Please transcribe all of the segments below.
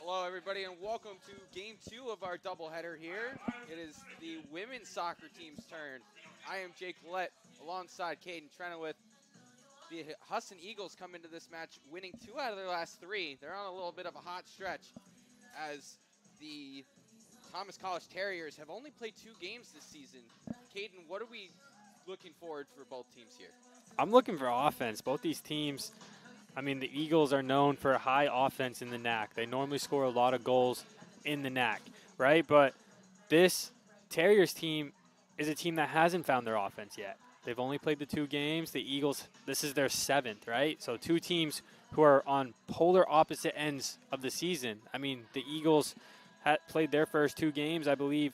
Hello, everybody, and welcome to Game 2 of our doubleheader here. It is the women's soccer team's turn. I am Jake Lett alongside Caden Trenna with the Husson Eagles come into this match winning 2 out of their last 3. They're on a little bit of a hot stretch as the Thomas College Terriers have only played 2 games this season. Caden, what are we looking forward for both teams here? I'm looking for offense. Both these teams, I mean, the Eagles are known for high offense in the NAC. They normally score a lot of goals in the NAC, right? But this Terriers team is a team that hasn't found their offense yet. They've only played the 2 games. The Eagles, this is their 7th, right? So 2 teams who are on polar opposite ends of the season. I mean, the Eagles had played their first 2 games, I believe,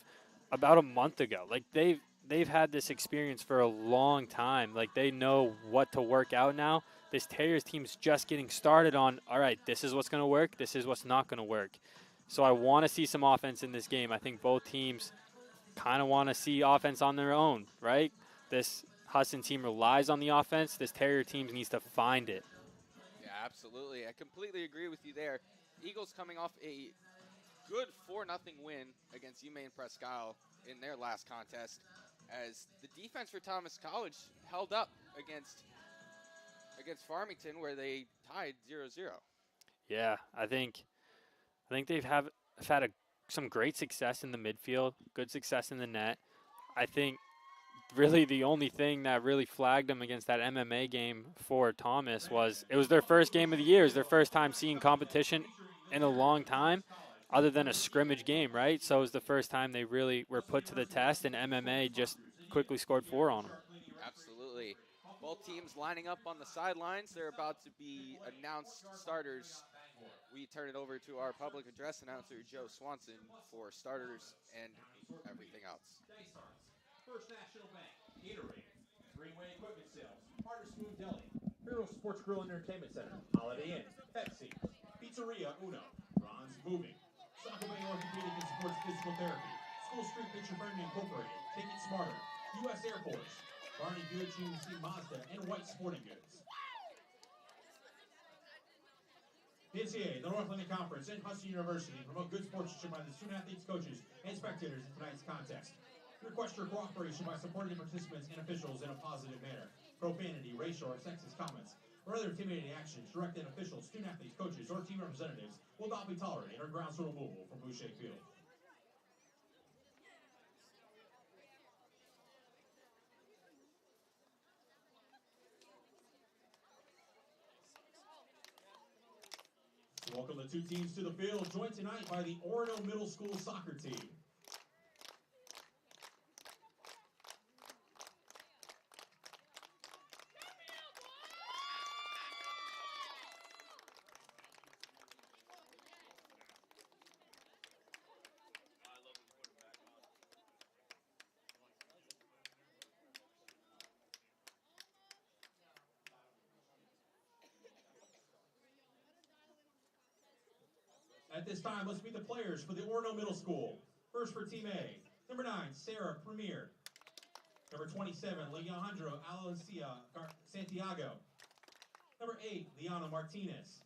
about a month ago. Like, they've had this experience for a long time. Like, they know what to work out now. This Terriers team's just getting started on, all right, this is what's going to work, this is what's not going to work. So I want to see some offense in this game. I think both teams kind of want to see offense on their own, right? This Husson team relies on the offense. This Terrier team needs to find it. Yeah, absolutely. I completely agree with you there. Eagles coming off a good 4-0 win against UMaine Presque Isle in their last contest, as the defense for Thomas College held up against Farmington, where they tied 0-0. Yeah, I think they've had some great success in the midfield, good success in the net. I think really the only thing that really flagged them against that MMA game for Thomas was it was their first game of the year. It was their first time seeing competition in a long time other than a scrimmage game, right? So it was the first time they really were put to the test, and MMA just quickly scored 4 on them. Absolutely. Both teams lining up on the sidelines. They're about to be announced starters. We turn it over to our public address announcer, Joe Swanson, for starters and everything else. First National Bank, Gatorade, Greenway Equipment Sales, Hardest Food Deli, Hero Sports Grill and Entertainment Center, Holiday Inn, Pepsi, Pizzeria Uno, Ron's Moving, Soccer Bay Orthopedic and Sports Physical Therapy, School Street Picture Framing Incorporated, Take It Smarter, U.S. Air Force, Barney Good, GMC Mazda, and White Sporting Goods. The NCAA, the North Atlantic Conference, and Husson University promote good sportsmanship by the student athletes, coaches, and spectators in tonight's contest. Request your cooperation by supporting the participants and officials in a positive manner. Profanity, racial, or sexist comments, or other intimidating actions directed at officials, student athletes, coaches, or team representatives will not be tolerated or grounds for removal from Boucher Field. Welcome the 2 teams to the field, joined tonight by the Orono Middle School soccer team. At this time, let's meet the players for the Orono Middle School. First for Team A, number 9, Sarah Premier. Number 27, Alejandro Alencia Santiago. Number 8, Liana Martinez.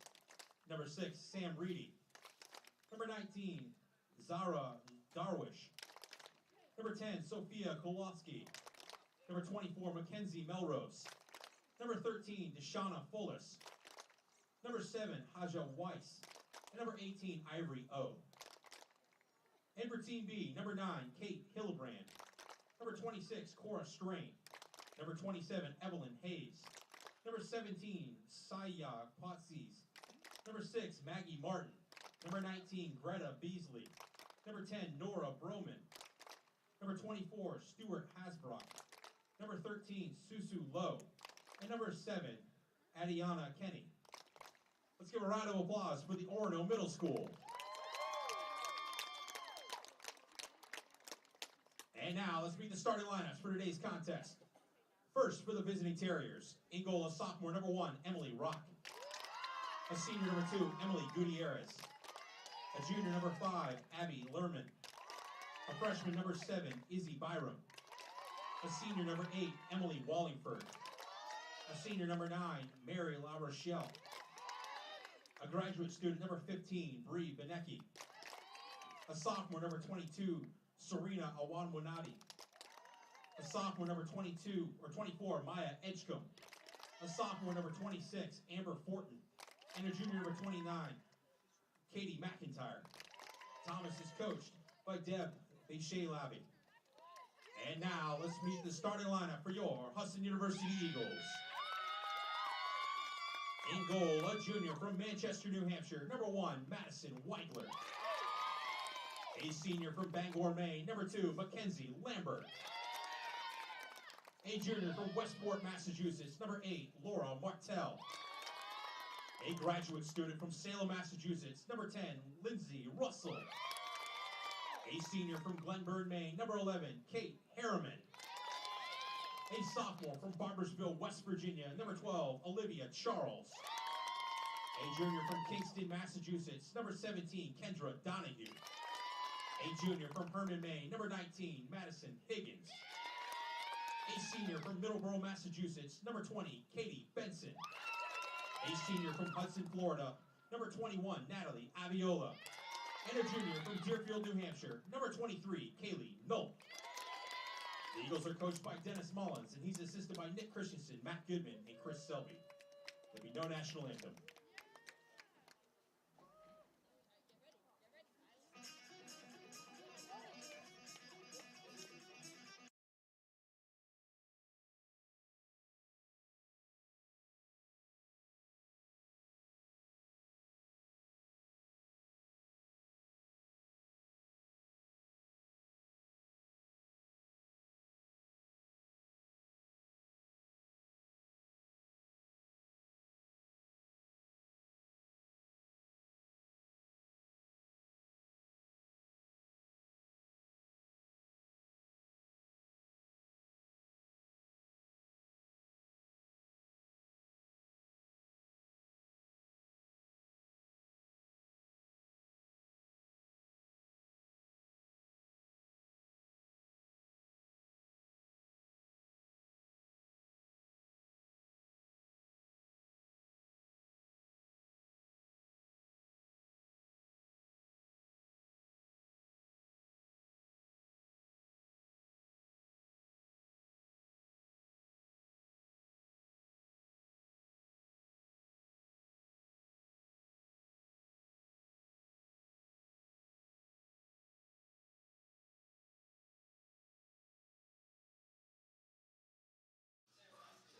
Number 6, Sam Reedy. Number 19, Zara Darwish. Number 10, Sophia Kowalski. Number 24, Mackenzie Melrose. Number 13, Deshauna Fullis. Number 7, Haja Weiss. And number 18, Ivory O. And for Team B, number 9, Kate Hillebrand. Number 26, Cora Strain. Number 27, Evelyn Hayes. Number 17, Saya Potsies. Number 6, Maggie Martin. Number 19, Greta Beasley. Number 10, Nora Broman. Number 24, Stuart Hasbrock. Number 13, Susu Lowe. And number 7, Adiana Kenny. Let's give a round of applause for the Orono Middle School. And now, let's meet the starting lineups for today's contest. First, for the visiting Terriers, in goal, a sophomore, number 1, Emily Rock. A senior, number 2, Emily Gutierrez. A junior, number 5, Abby Lerman. A freshman, number 7, Izzy Byram. A senior, number 8, Emily Wallingford. A senior, number 9, Mary La Rochelle. A graduate student, number 15, Bree Benecki. A sophomore, number 22, Serena Awanwanati. A sophomore, number 22 or 24, Maya Edgecombe. A sophomore, number 26, Amber Fortin. And a junior, number 29, Katie McIntyre. Thomas is coached by Deb Bechet-Labby. And now, let's meet the starting lineup for your Husson University Eagles. In goal, a junior from Manchester, New Hampshire, number 1, Madison Weigler. A senior from Bangor, Maine, number 2, Mackenzie Lambert. A junior from Westport, Massachusetts, number 8, Laura Martell. A graduate student from Salem, Massachusetts, number 10, Lindsay Russell. A senior from Glenburn, Maine, number 11, Kate Harriman. A sophomore from Barboursville, West Virginia, number 12, Olivia Charles. A junior from Kingston, Massachusetts, number 17, Kendra Donahue. A junior from Herman, Maine, number 19, Madison Higgins. A senior from Middleborough, Massachusetts, number 20, Katie Benson. A senior from Hudson, Florida, number 21, Natalie Aviola. And a junior from Deerfield, New Hampshire, number 23, Kaylee Knoll. The Eagles are coached by Dennis Mullins, and he's assisted by Nick Christensen, Matt Goodman, and Chris Selby. There'll be no national anthem.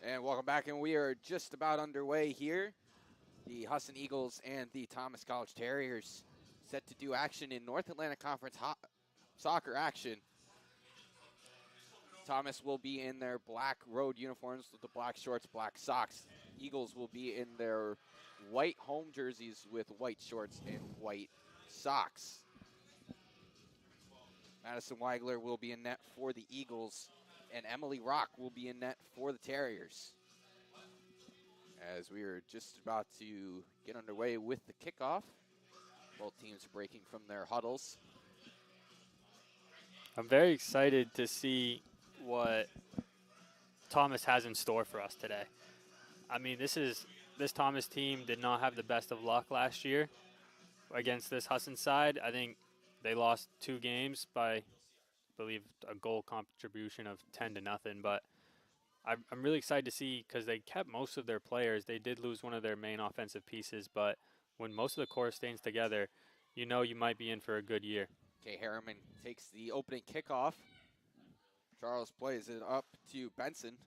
And welcome back, and we are just about underway here. The Husson Eagles and the Thomas College Terriers set to do action in North Atlantic Conference soccer action. Thomas will be in their black road uniforms with the black shorts, black socks. Eagles will be in their white home jerseys with white shorts and white socks. Madison Weigler will be in net for the Eagles, and Emily Rock will be in net for the Terriers. As we are just about to get underway with the kickoff, both teams breaking from their huddles. I'm very excited to see what Thomas has in store for us today. I mean, this Thomas team did not have the best of luck last year against this Husson side. I think they lost 2 games by, I believe, a goal contribution of 10-0. But I'm really excited to see, because they kept most of their players. They did lose one of their main offensive pieces, but when most of the core stays together, you know you might be in for a good year. Okay, Harriman takes the opening kickoff. Charles plays it up to Benson.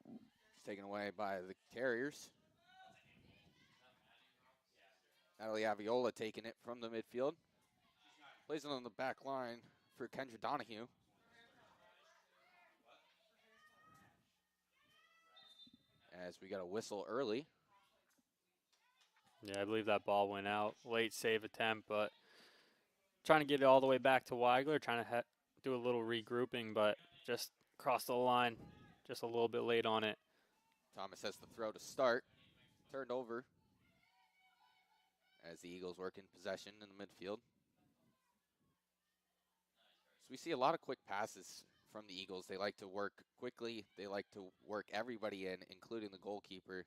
It's taken away by the Terriers. Natalie Aviola taking it from the midfield. Plays it on the back line for Kendra Donahue. As we got a whistle early. Yeah, I believe that ball went out. Late save attempt, but trying to get it all the way back to Weigler, trying to do a little regrouping, but just crossed the line just a little bit late on it. Thomas has the throw to start. Turned over as the Eagles work in possession in the midfield. So we see a lot of quick passes from the Eagles. They like to work quickly. They like to work everybody in, including the goalkeeper.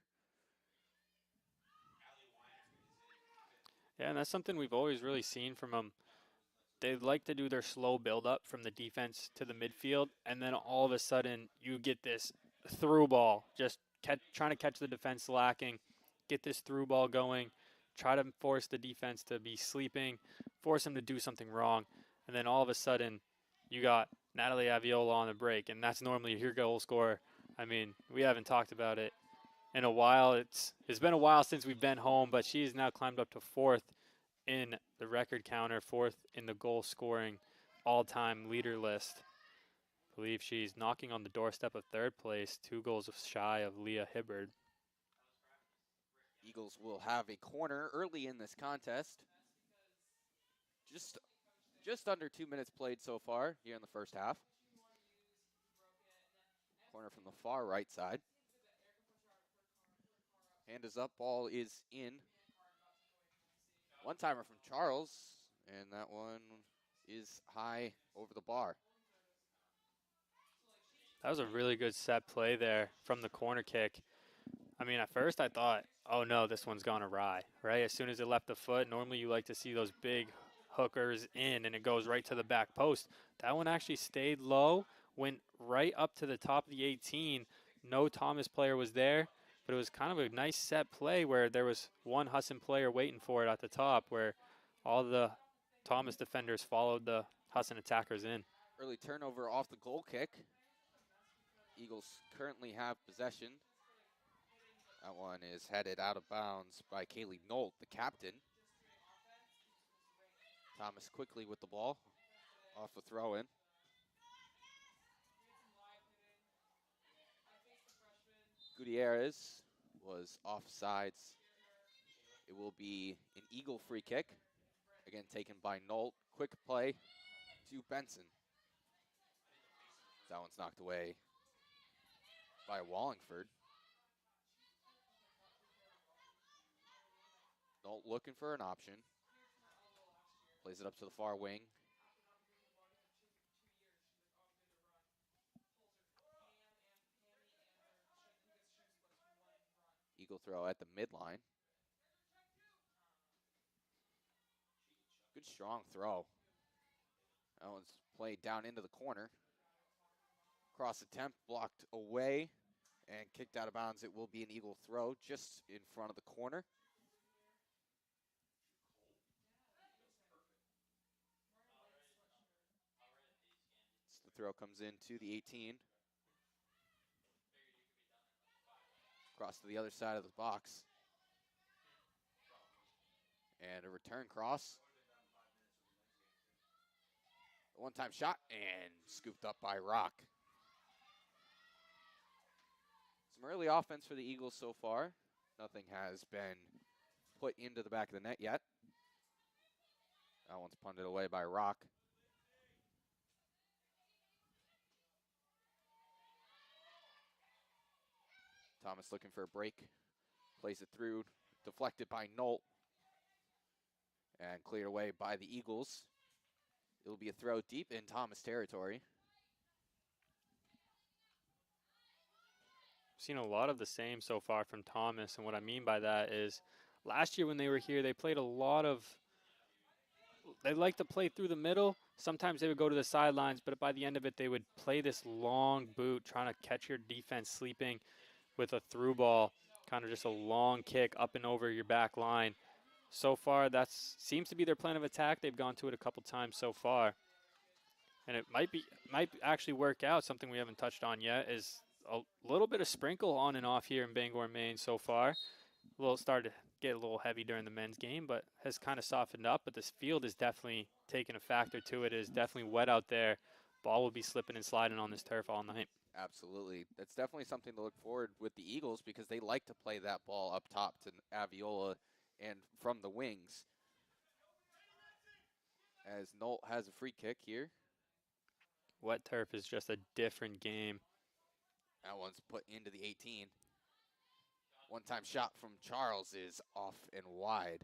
Yeah, and that's something we've always really seen from them. They like to do their slow build-up from the defense to the midfield, and then all of a sudden you get this through ball, just trying to catch the defense lacking, get this through ball going, try to force the defense to be sleeping, force them to do something wrong, and then all of a sudden you got Natalie Aviola on the break, and that's normally your goal scorer. I mean, we haven't talked about it in a while. It's been a while since we've been home, but she's now climbed up to 4th in the record counter, 4th in the goal scoring all-time leader list. I believe she's knocking on the doorstep of 3rd place, 2 goals shy of Leah Hibbard. Eagles will have a corner early in this contest. Just under 2 minutes played so far here in the first half. Corner from the far right side. Hand is up, ball is in. One-timer from Charles, and that one is high over the bar. That was a really good set play there from the corner kick. I mean, at first I thought, oh no, this one's gone awry, right? As soon as it left the foot, normally you like to see those big hookers in and it goes right to the back post. That one actually stayed low, went right up to the top of the 18. No Thomas player was there, but it was kind of a nice set play where there was one Husson player waiting for it at the top, where all the Thomas defenders followed the Husson attackers in. Early turnover off the goal kick. Eagles currently have possession. That one is headed out of bounds by Kaylee Nolt, the captain. Thomas quickly with the ball off the throw-in. Gutierrez was offsides. It will be an Eagle free kick. Again, taken by Nolt. Quick play to Benson. That one's knocked away by Wallingford. Nolt looking for an option. Plays it up to the far wing. Eagle throw at the midline. Good strong throw. That one's played down into the corner. Cross attempt blocked away and kicked out of bounds. It will be an Eagle throw just in front of the corner. So the throw comes into the 18. Cross to the other side of the box. And a return cross. A one-time shot and scooped up by Rock. Some early offense for the Eagles so far. Nothing has been put into the back of the net yet. That one's punted away by Rock. Thomas looking for a break. Plays it through. Deflected by Nolt. And cleared away by the Eagles. It'll be a throw deep in Thomas territory. Seen a lot of the same so far from Thomas, and what I mean by that is last year when they were here, they played a lot of, they like to play through the middle. Sometimes they would go to the sidelines, but by the end of it, they would play this long boot, trying to catch your defense sleeping with a through ball, kind of just a long kick up and over your back line. So far, that seems to be their plan of attack. They've gone to it a couple times so far. And it might actually work out. Something we haven't touched on yet is a little bit of sprinkle on and off here in Bangor, Maine so far. Started to get a little heavy during the men's game, but has kind of softened up. But this field is definitely taking a factor to it. It is definitely wet out there. Ball will be slipping and sliding on this turf all night. Absolutely. That's definitely something to look forward with the Eagles because they like to play that ball up top to Aviola and from the wings. As Nolt has a free kick here. Wet turf is just a different game. That one's put into the 18. One-time shot from Charles is off and wide.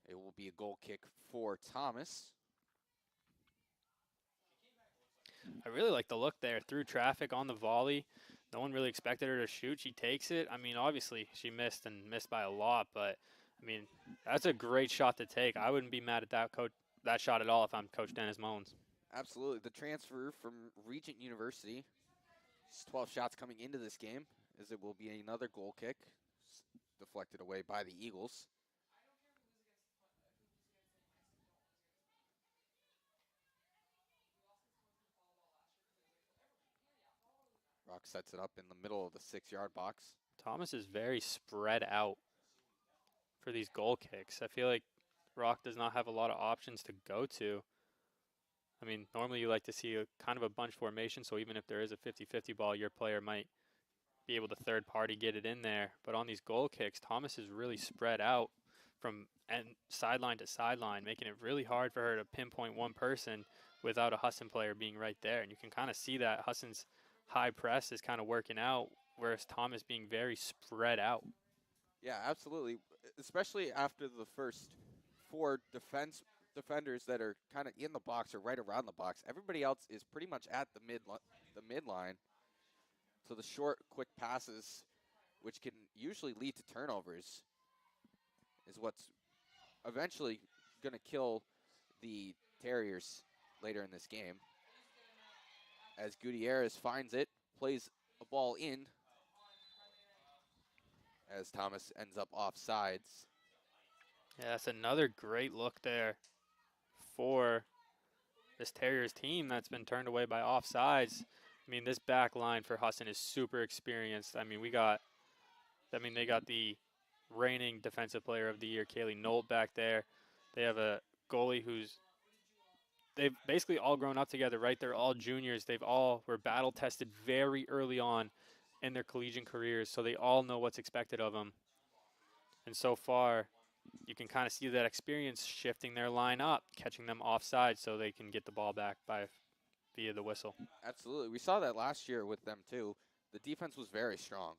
It will be a goal kick for Thomas. I really like the look there. Through traffic on the volley. No one really expected her to shoot. She takes it. I mean, obviously she missed and missed by a lot, but I mean, that's a great shot to take. I wouldn't be mad at that shot at all if I'm Coach Dennis Moans. Absolutely. The transfer from Regent University. 12 shots coming into this game, as it will be another goal kick. Deflected away by the Eagles. Rock sets it up in the middle of the 6-yard box. Thomas is very spread out for these goal kicks. I feel like Rock does not have a lot of options to go to. I mean, normally you like to see a kind of a bunch formation, so even if there is a 50-50 ball, your player might be able to third party get it in there. But on these goal kicks, Thomas is really spread out from sideline to sideline, making it really hard for her to pinpoint one person without a Husson player being right there. And you can kind of see that Husson's high press is kind of working out, whereas Thomas being very spread out. Yeah, absolutely. Especially after the first 4 defenders that are kind of in the box or right around the box. Everybody else is pretty much at the midline. So the short, quick passes, which can usually lead to turnovers, is what's eventually going to kill the Terriers later in this game. As Gutierrez finds it, plays a ball in, as Thomas ends up offsides. Yeah, that's another great look there for this Terriers team that's been turned away by offsides. I mean, this back line for Husson is super experienced. I mean, they got the reigning defensive player of the year, Kaylee Nolt, back there. They have a goalie they've basically all grown up together, right? They're all juniors. They've all were battle tested very early on in their collegiate careers, so they all know what's expected of them. And so far, you can kind of see that experience shifting their line up, catching them offside so they can get the ball back via the whistle. Absolutely. We saw that last year with them, too. The defense was very strong.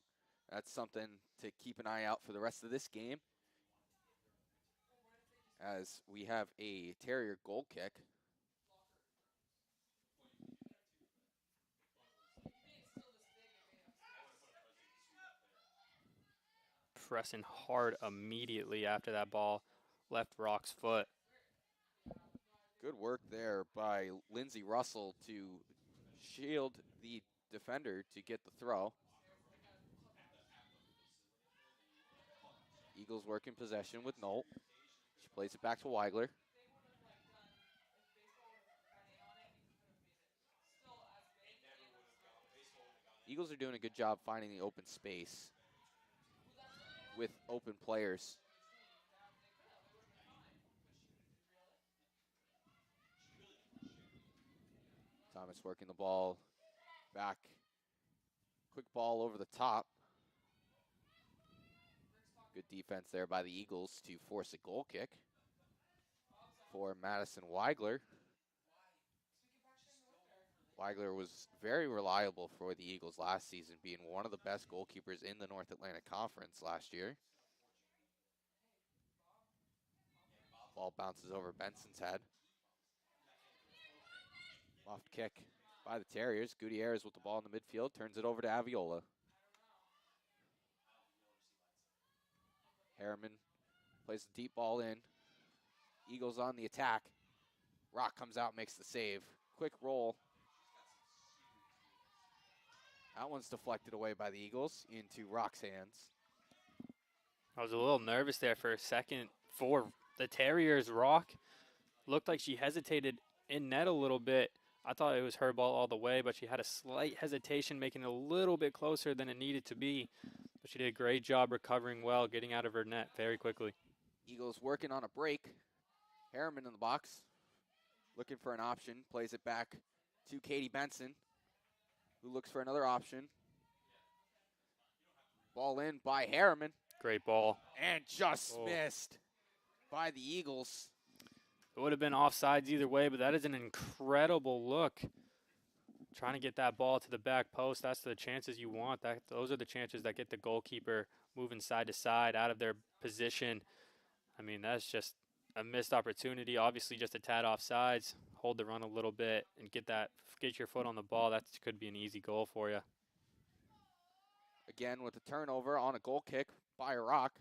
That's something to keep an eye out for the rest of this game, as we have a Terrier goal kick. Pressing hard immediately after that ball left Rock's foot. Good work there by Lindsey Russell to shield the defender to get the throw. Eagles work in possession with Nolt. She plays it back to Weigler. Eagles are doing a good job finding the open space with open players. Thomas working the ball back. Quick ball over the top. Good defense there by the Eagles to force a goal kick for Madison Weigler. Weigler was very reliable for the Eagles last season, being one of the best goalkeepers in the North Atlantic Conference last year. Ball bounces over Benson's head. Loft kick by the Terriers. Gutierrez with the ball in the midfield, turns it over to Aviola. Harriman plays the deep ball in. Eagles on the attack. Rock comes out, makes the save. Quick roll. That one's deflected away by the Eagles into Rock's hands. I was a little nervous there for a second for the Terriers. Rock looked like she hesitated in net a little bit. I thought it was her ball all the way, but she had a slight hesitation, making it a little bit closer than it needed to be. But she did a great job recovering well, getting out of her net very quickly. Eagles working on a break. Harriman in the box, looking for an option, plays it back to Katie Benson, who looks for another option. Ball in by Harriman. Great ball. And just missed by the Eagles. It would have been offsides either way, but that is an incredible look. Trying to get that ball to the back post, that's the chances you want. Those are the chances that get the goalkeeper moving side to side out of their position. I mean, that's just a missed opportunity. Obviously, just a tad offsides. Hold the run a little bit and get your foot on the ball. That could be an easy goal for you. Again with the turnover on a goal kick by Rock.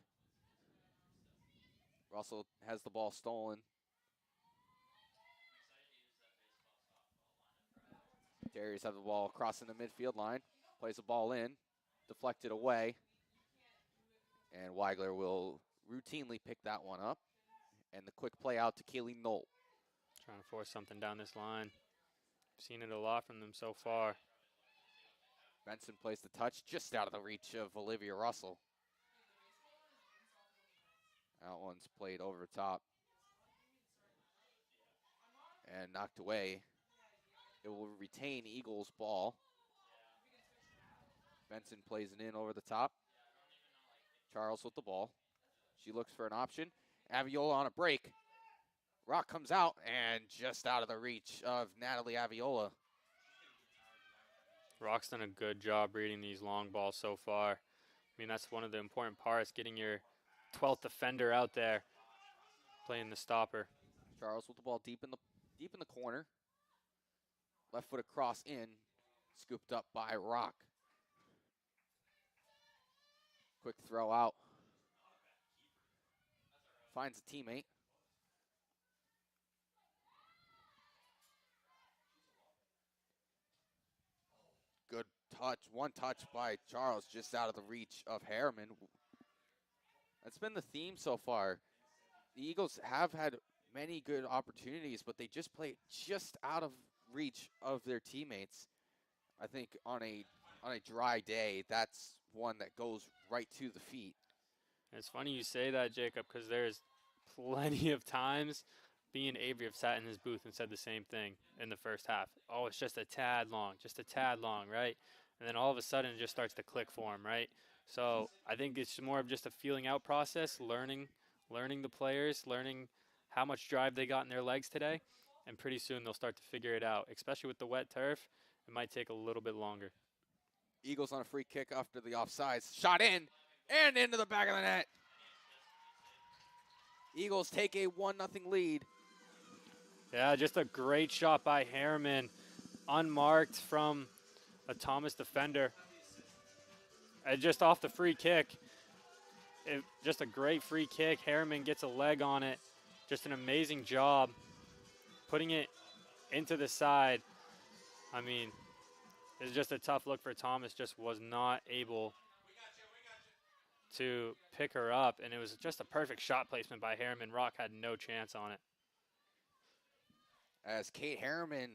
Russell has the ball stolen. Terriers have the ball crossing the midfield line. Plays the ball in. Deflected away. And Weigler will routinely pick that one up. And the quick play out to Kaylee Knoll. Trying to force something down this line. Seen it a lot from them so far. Benson plays the touch just out of the reach of Olivia Russell. That one's played over the top. And knocked away. It will retain Eagles ball. Benson plays it in over the top. Charles with the ball. She looks for an option. Aviola on a break. Rock comes out and just out of the reach of Natalie Aviola. Rock's done a good job reading these long balls so far. I mean, that's one of the important parts, getting your 12th defender out there playing the stopper. Charles with the ball deep in the corner. Left foot across in. Scooped up by Rock. Quick throw out. Finds a teammate. Good touch. One touch by Charles just out of the reach of Harriman. That's been the theme so far. The Eagles have had many good opportunities, but they just play just out of reach of their teammates. I think on a dry day, that's one that goes right to the feet. It's funny you say that, Jacob, because there's plenty of times me and Avery have sat in his booth and said the same thing in the first half. Oh, it's just a tad long, right? And then all of a sudden it just starts to click for him, right? So I think it's more of just a feeling out process, learning the players, learning how much drive they got in their legs today, and pretty soon they'll start to figure it out. Especially with the wet turf, it might take a little bit longer. Eagles on a free kick after the offsides. Shot in and into the back of the net. Eagles take a 1-0 lead. Yeah, just a great shot by Harriman, unmarked from a Thomas defender. And just off the free kick, just a great free kick. Harriman gets a leg on it. Just an amazing job putting it into the side. I mean, it's just a tough look for Thomas. Just was not able to pick her up, and it was just a perfect shot placement by Harriman. Rock had no chance on it. As Kate Harriman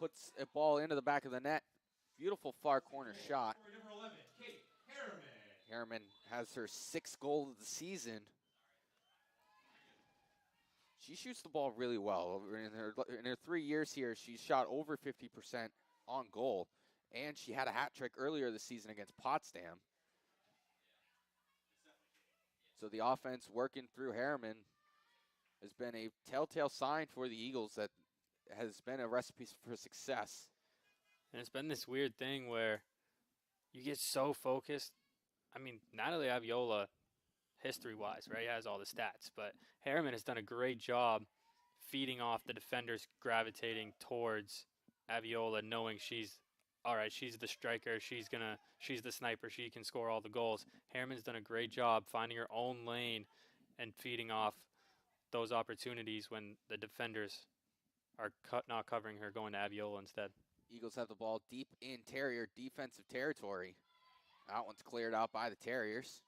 puts a ball into the back of the net. Beautiful far corner shot. Number 11, Kate Harriman. Harriman has her 6th goal of the season. She shoots the ball really well. In her 3 years here, she's shot over 50% on goal, and she had a hat trick earlier this season against Potsdam. So the offense working through Harriman has been a telltale sign for the Eagles that has been a recipe for success. And it's been this weird thing where you get so focused. I mean, Natalie Aviola, history-wise, right, has all the stats, but Harriman has done a great job feeding off the defenders gravitating towards Aviola, knowing she's the striker, she's the sniper, she can score all the goals. Harriman's done a great job finding her own lane and feeding off those opportunities when the defenders are not covering her, going to Aviola instead. Eagles have the ball deep in Terrier defensive territory. That one's cleared out by the Terriers.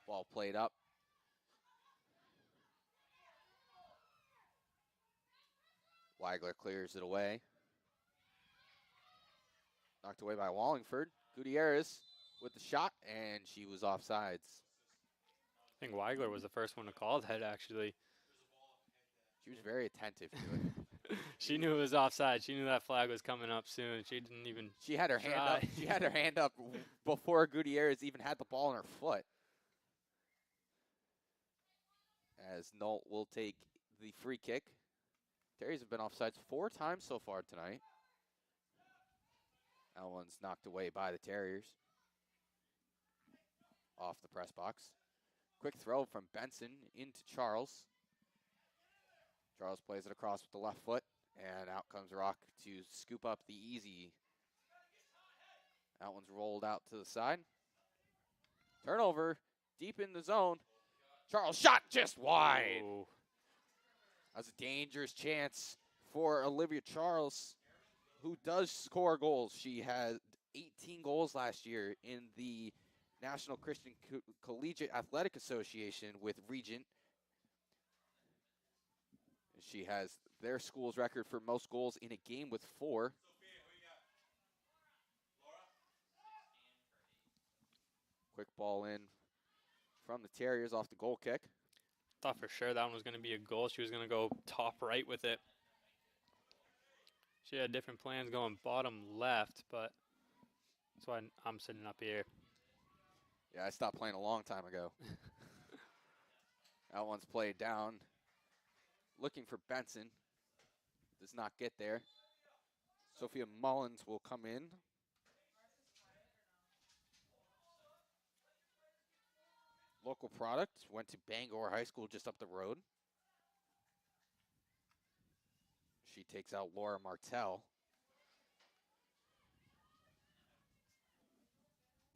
Ball played up. Weigler clears it away. Knocked away by Wallingford. Gutierrez with the shot, and she was offsides. I think Weigler was the first one to call that, actually. She was very attentive to it. She knew it was offside. She knew that flag was coming up soon. She didn't even She had her hand up. She had her hand up before Gutierrez even had the ball in her foot. As Nolt will take the free kick. Terriers have been offsides 4 times so far tonight. That one's knocked away by the Terriers. Off the press box. Quick throw from Benson into Charles. Charles plays it across with the left foot, and out comes Rock to scoop up the easy. That one's rolled out to the side. Turnover deep in the zone. Charles shot just wide. Oh. That's a dangerous chance for Olivia Charles, who does score goals. She had 18 goals last year in the National Christian Collegiate Athletic Association with Regent. She has their school's record for most goals in a game with 4. Quick ball in from the Terriers off the goal kick. Thought for sure that one was going to be a goal. She was going to go top right with it. She had different plans going bottom left, but that's why I'm sitting up here. Yeah, I stopped playing a long time ago. That one's played down. Looking for Benson. Does not get there. Sophia Mullins will come in. Local product. Went to Bangor High School just up the road. She takes out Laura Martell.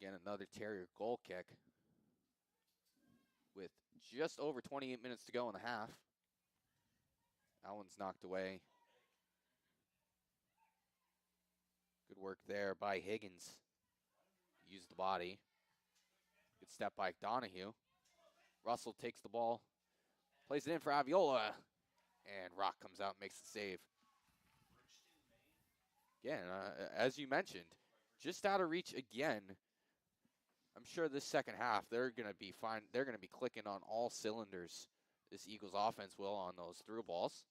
Again, another Terrier goal kick. With just over 28 minutes to go in the half. That one's knocked away. Good work there by Higgins. Used the body. Good step by Donahue. Russell takes the ball. Plays it in for Aviola. And Rock comes out and makes the save. Again, as you mentioned, just out of reach again. I'm sure this second half they're going to be fine. They're going to be clicking on all cylinders. This Eagles offense will on those through balls.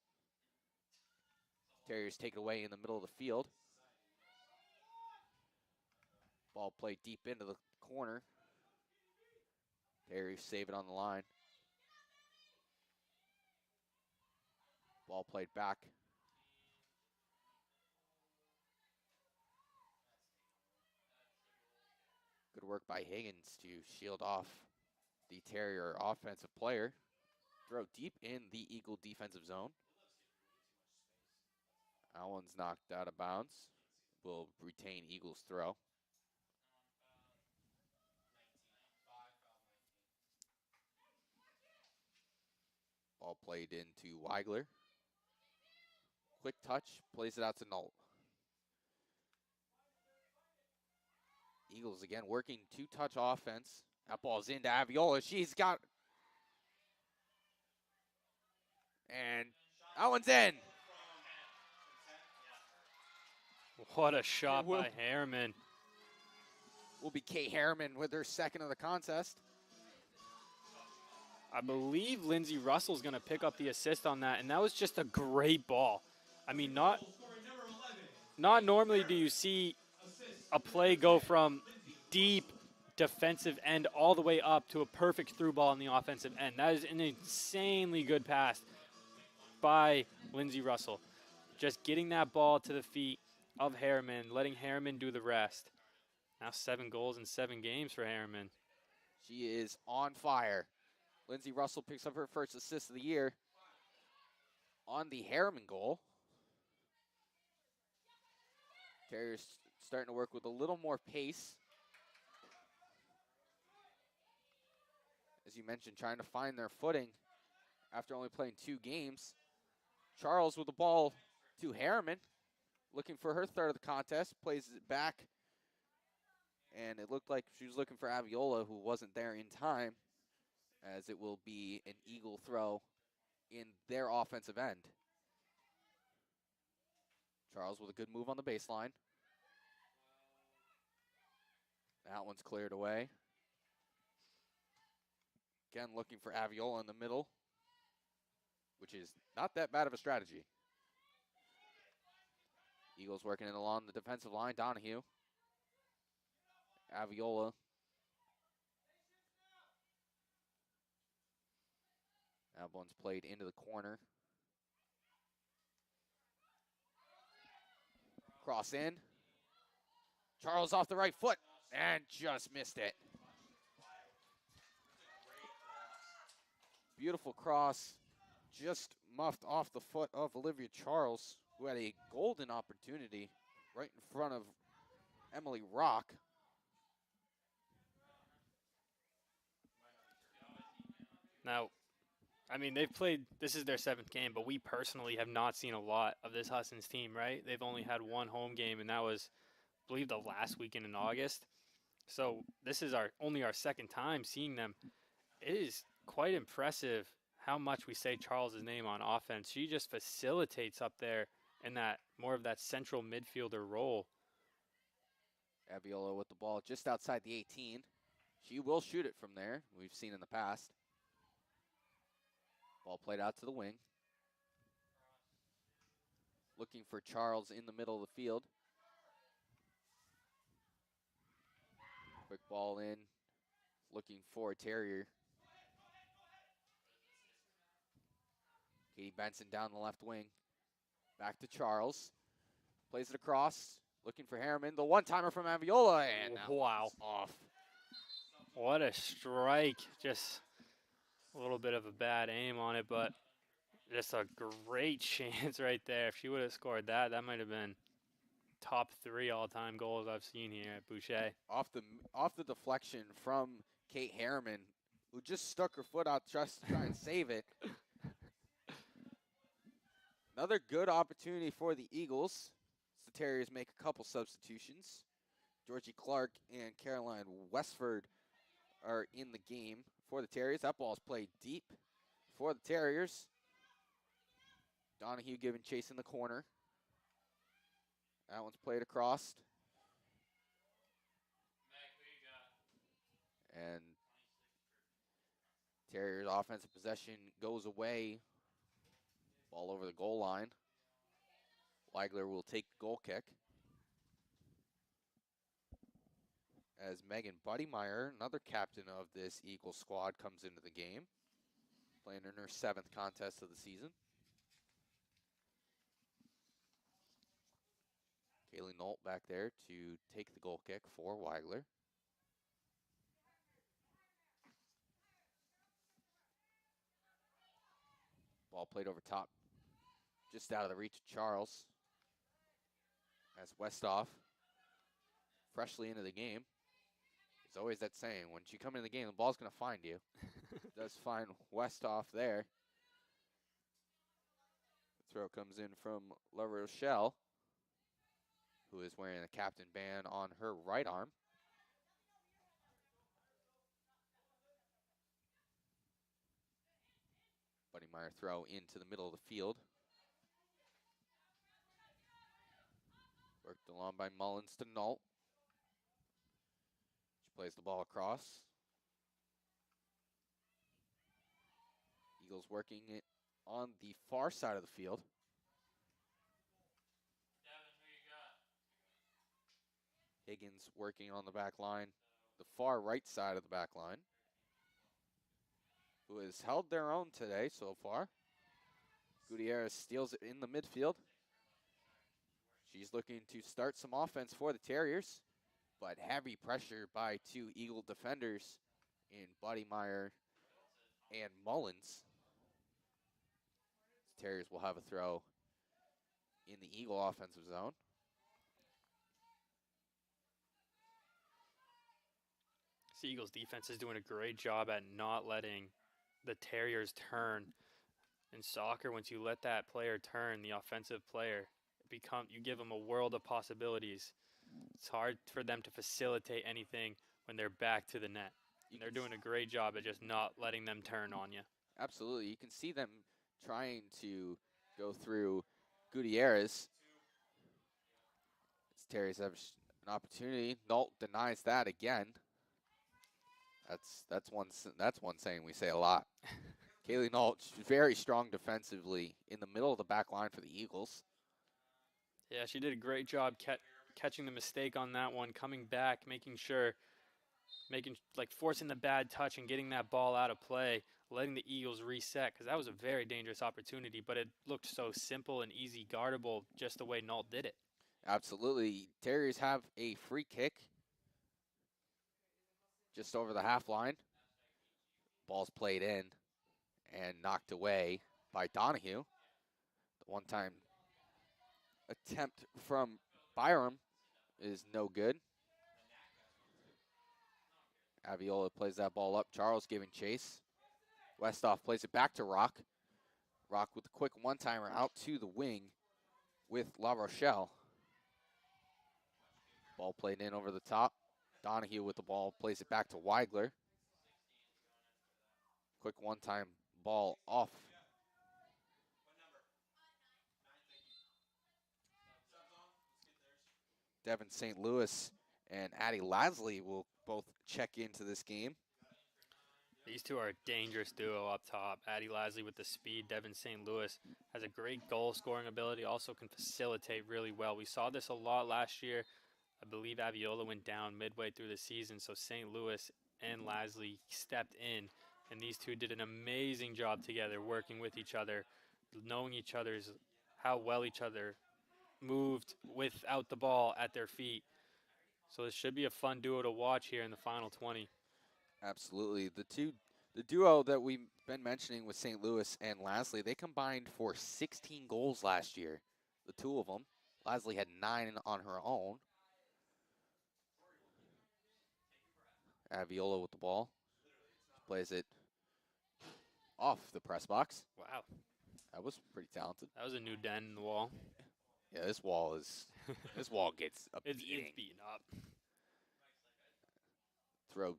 Terriers take it away in the middle of the field. Ball played deep into the corner. Terriers save it on the line. Ball played back. Good work by Higgins to shield off the Terrier offensive player. Throw deep in the Eagle defensive zone. That one's knocked out of bounds. Will retain Eagles throw. Ball played into Weigler. Quick touch, plays it out to Knoll. Eagles again working two-touch offense. That ball's into Aviola. She's got... And that one's in. What a shot by Harriman. Will be Kay Harriman with her second of the contest. I believe Lindsay Russell's going to pick up the assist on that, and that was just a great ball. I mean, not normally do you see a play go from deep defensive end all the way up to a perfect through ball on the offensive end. That is an insanely good pass by Lindsay Russell. Just getting that ball to the feet of Harriman, letting Harriman do the rest. Now 7 goals in 7 games for Harriman. She is on fire. Lindsay Russell picks up her first assist of the year on the Harriman goal. Terriers starting to work with a little more pace. As you mentioned, trying to find their footing after only playing 2 games. Charles with the ball to Harriman, looking for her third of the contest, plays it back. And it looked like she was looking for Aviola, who wasn't there in time, as it will be an Eagle throw in their offensive end. Charles with a good move on the baseline. That one's cleared away. Again, looking for Aviola in the middle, which is not that bad of a strategy. Eagles working it along the defensive line. Donahue. Aviola. That one's played into the corner. Cross in. Charles off the right foot and just missed it. Beautiful cross. Just muffed off the foot of Olivia Charles, who had a golden opportunity right in front of Emily Rock. Now, I mean, they've played, this is their 7th game, but we personally have not seen a lot of this Husson's team, right? They've only had one home game, and that was, I believe, the last weekend in August. So this is only our 2nd time seeing them. It is quite impressive how much we say Charles' name on offense. She just facilitates up there in that more of that central midfielder role. Abiola with the ball just outside the 18. She will shoot it from there. We've seen in the past. Ball played out to the wing. Looking for Charles in the middle of the field. Quick ball in. Looking for a Terrier. Katie Benson down the left wing. Back to Charles. Plays it across. Looking for Harriman. The one-timer from Aviola. And that Wow. one's off. What a strike. Just a little bit of a bad aim on it, but just a great chance right there. If she would have scored that, that might have been top 3 all-time goals I've seen here at Boucher. Off the deflection from Kate Harriman, who just stuck her foot out just to try and save it. Another good opportunity for the Eagles. The Terriers make a couple substitutions. Georgie Clark and Caroline Westford are in the game for the Terriers. That ball's played deep for the Terriers. Donahue giving chase in the corner. That one's played across. And Terriers' offensive possession goes away. Ball over the goal line. Weigler will take the goal kick. As Megan Buddymeyer, another captain of this Eagles squad, comes into the game. Playing in her 7th contest of the season. Kaylee Nolt back there to take the goal kick for Weigler. Ball played over top. Just out of the reach of Charles. As Westhoff, freshly into the game. There's always that saying, when you come into the game, the ball's going to find you. Does find Westhoff there. The throw comes in from La Rochelle, who is wearing a captain band on her right arm. Buddymeyer throw into the middle of the field. Worked along by Mullins to Nault. She plays the ball across. Eagles working it on the far side of the field. Higgins working on the back line, the far right side of the back line, who has held their own today so far. Gutierrez steals it in the midfield. She's looking to start some offense for the Terriers, but heavy pressure by 2 Eagle defenders in Buddymeyer and Mullins. The Terriers will have a throw in the Eagle offensive zone. The Eagles defense is doing a great job at not letting the Terriers turn. In soccer, once you let that player turn, the offensive player, you give them a world of possibilities. It's hard for them to facilitate anything when they're back to the net. They're doing a great job at just not letting them turn on you. Absolutely. You can see them trying to go through Gutierrez. Terriers have an opportunity. Nault denies that again. That's one saying we say a lot. Kaylee Nault, very strong defensively in the middle of the back line for the Eagles. Yeah, she did a great job catching the mistake on that one, coming back, forcing the bad touch and getting that ball out of play, letting the Eagles reset, because that was a very dangerous opportunity, but it looked so simple and easy guardable just the way Nault did it. Absolutely. Terriers have a free kick just over the half line. Ball's played in and knocked away by Donahue. The one-time attempt from Byram is no good. Aviola plays that ball up. Charles giving chase. Westoff plays it back to Rock. Rock with a quick one-timer out to the wing with La Rochelle. Ball played in over the top. Donahue with the ball, plays it back to Weigler. Quick one-time ball off. Devin St. Louis and Addie Lasley will both check into this game. These two are a dangerous duo up top. Addie Lasley with the speed. Devin St. Louis has a great goal scoring ability, also can facilitate really well. We saw this a lot last year. I believe Aviola went down midway through the season, so St. Louis and Lasley stepped in, and these two did an amazing job together, working with each other, knowing each other's how well each other moved without the ball at their feet. So this should be a fun duo to watch here in the final 20. Absolutely. The duo that we've been mentioning with St. Louis and Lasley, they combined for 16 goals last year, the two of them. Lasley had 9 on her own. Aviola with the ball. Plays it off the press box. Wow. That was pretty talented. That was a new dent in the wall. Yeah, this wall gets a It's beating. beaten up. Throw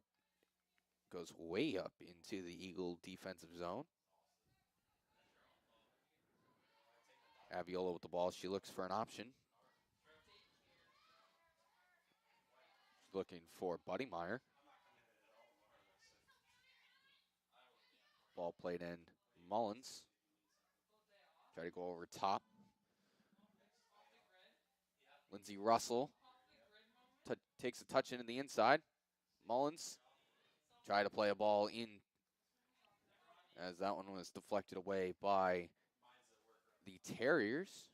goes way up into the Eagle defensive zone. Aviola with the ball. She looks for an option. She's looking for Buddymeyer. Ball played in. Mullins. Try to go over top. Lindsey Russell takes a touch into the inside. Mullins try to play a ball in, as that one was deflected away by the Terriers,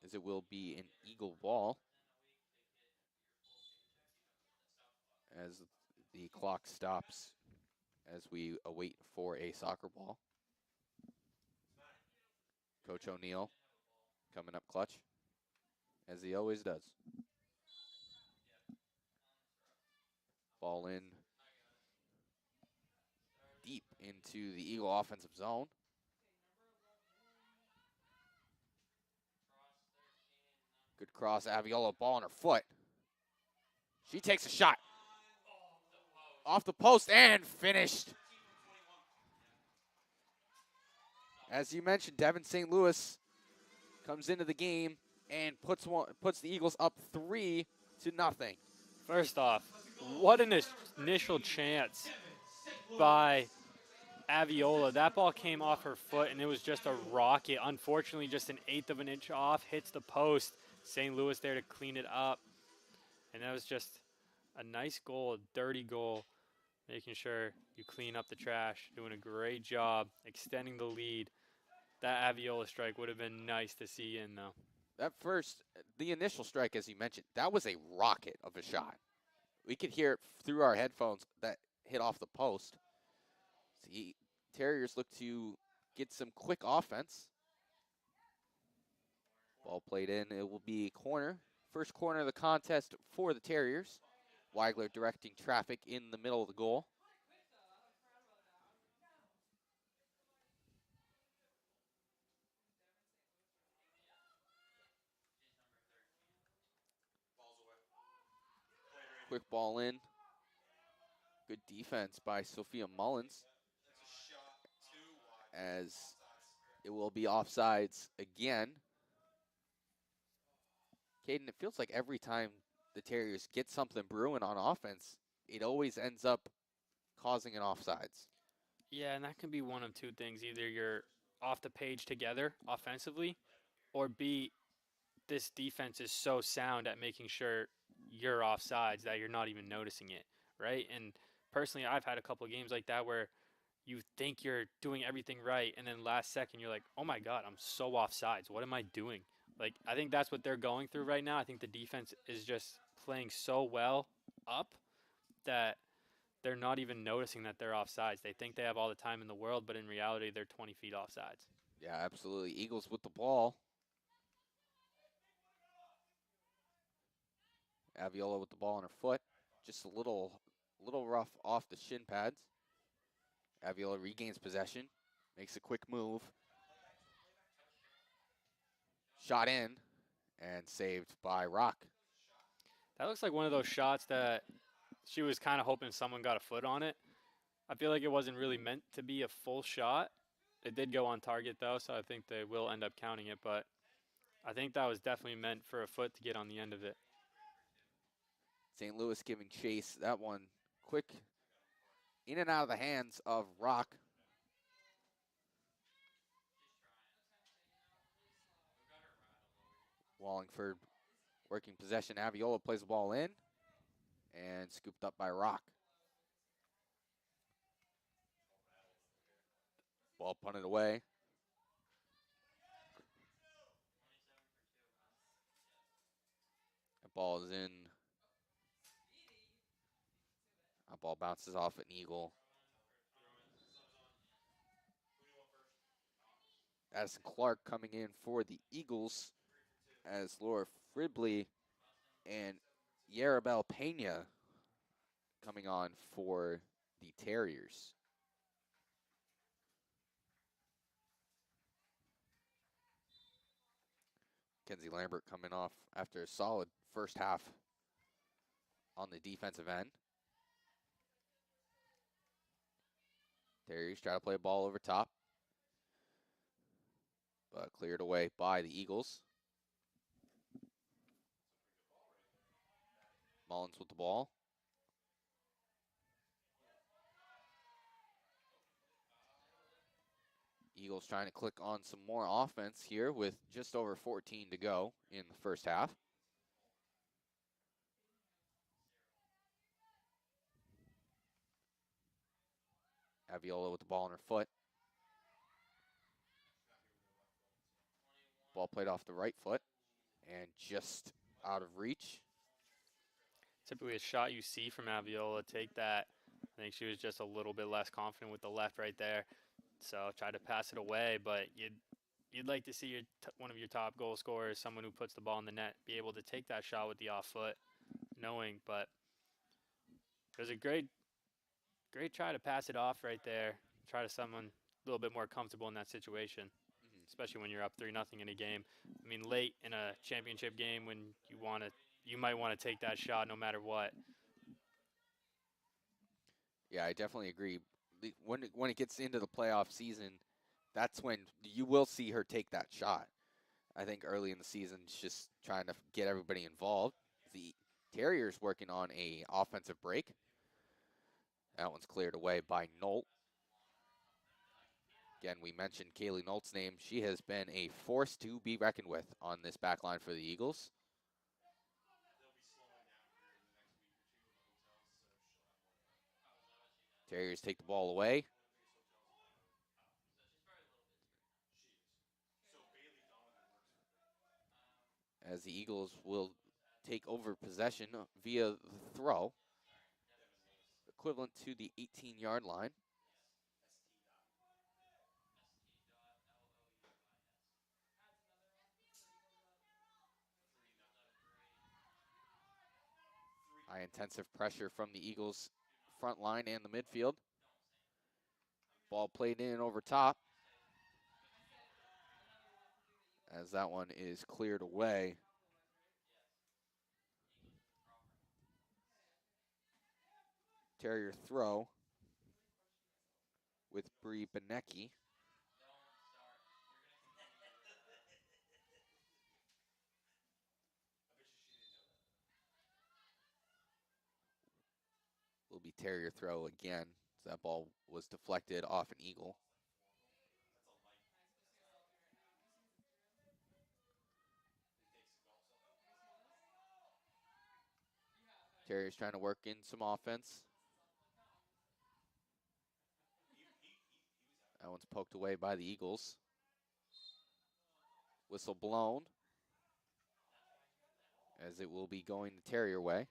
as it will be an Eagle ball as the clock stops as we await for a soccer ball. Coach O'Neill coming up clutch, as he always does. Ball in deep into the Eagle offensive zone. Good cross, Aviola, ball on her foot. She takes a shot. Off the post and finished. As you mentioned, Devin St. Louis comes into the game and puts the Eagles up 3-0. First off, what an initial chance by Aviola. That ball came off her foot, and it was just a rocket. Unfortunately, just an eighth of an inch off, hits the post. St. Louis there to clean it up. And that was just a nice goal, a dirty goal, making sure you clean up the trash, doing a great job, extending the lead. That Aviola strike would have been nice to see in, though. The initial strike, as you mentioned, that was a rocket of a shot. We could hear it through our headphones that hit off the post. The Terriers look to get some quick offense. Ball played in. It will be a corner. First corner of the contest for the Terriers. Weigler directing traffic in the middle of the goal. Quick ball in. Good defense by Sophia Mullins, as it will be offsides again. Caden, it feels like every time the Terriers get something brewing on offense, it always ends up causing an offsides. Yeah, and that can be one of two things. Either you're off the page together offensively, or B, this defense is so sound at making sure you're offsides that you're not even noticing it, right? And personally, I've had a couple of games like that where you think you're doing everything right, and then last second you're like, oh my God, I'm so offsides. What am I doing? Like, I think that's what they're going through right now. I think the defense is just playing so well up that they're not even noticing that they're offsides. They think they have all the time in the world, but in reality, they're 20 feet offsides. Yeah, absolutely. Eagles with the ball. Aviola with the ball on her foot. Just a little rough off the shin pads. Aviola regains possession, makes a quick move. Shot in and saved by Rock. That looks like one of those shots that she was kind of hoping someone got a foot on it. I feel like it wasn't really meant to be a full shot. It did go on target, though, so I think they will end up counting it. But I think that was definitely meant for a foot to get on the end of it. St. Louis giving chase. That one quick in and out of the hands of Rock. Wallingford working possession. Aviola plays the ball in and scooped up by Rock. Ball punted away. That ball is in. That ball bounces off an Eagle. Addison Clark coming in for the Eagles as Laura Fribley and Yarabel Pena coming on for the Terriers. Kenzie Lambert coming off after a solid first half on the defensive end. Terriers try to play a ball over top, but cleared away by the Eagles. Mullins with the ball. Eagles trying to click on some more offense here with just over 14 to go in the first half. Aviola with the ball on her foot. Ball played off the right foot and just out of reach. Typically a shot you see from Aviola, take that. I think she was just a little bit less confident with the left right there. So tried to pass it away, but you'd like to see one of your top goal scorers, someone who puts the ball in the net, be able to take that shot with the off foot, knowing. But it was a great try to pass it off right there. Try to someone a little bit more comfortable in that situation, especially when you're up 3-0 in a game. I mean, late in a championship game when you might want to take that shot no matter what. Yeah, I definitely agree. When it gets into the playoff season, that's when you will see her take that shot. I think early in the season, it's just trying to get everybody involved. The Terriers working on a offensive break. That one's cleared away by Nolt. Again, we mentioned Kaylee Nolt's name. She has been a force to be reckoned with on this back line for the Eagles. Terriers take the ball away. As the Eagles will take over possession via the throw, equivalent to the 18-yard line. High intensive pressure from the Eagles front line and the midfield. Ball played in over top. As that one is cleared away. Terrier throw with Bree Benecki. Will be Terrier throw again. So that ball was deflected off an Eagle. Terriers trying to work in some offense. That one's poked away by the Eagles. Whistle blown, as it will be going the Terrier way.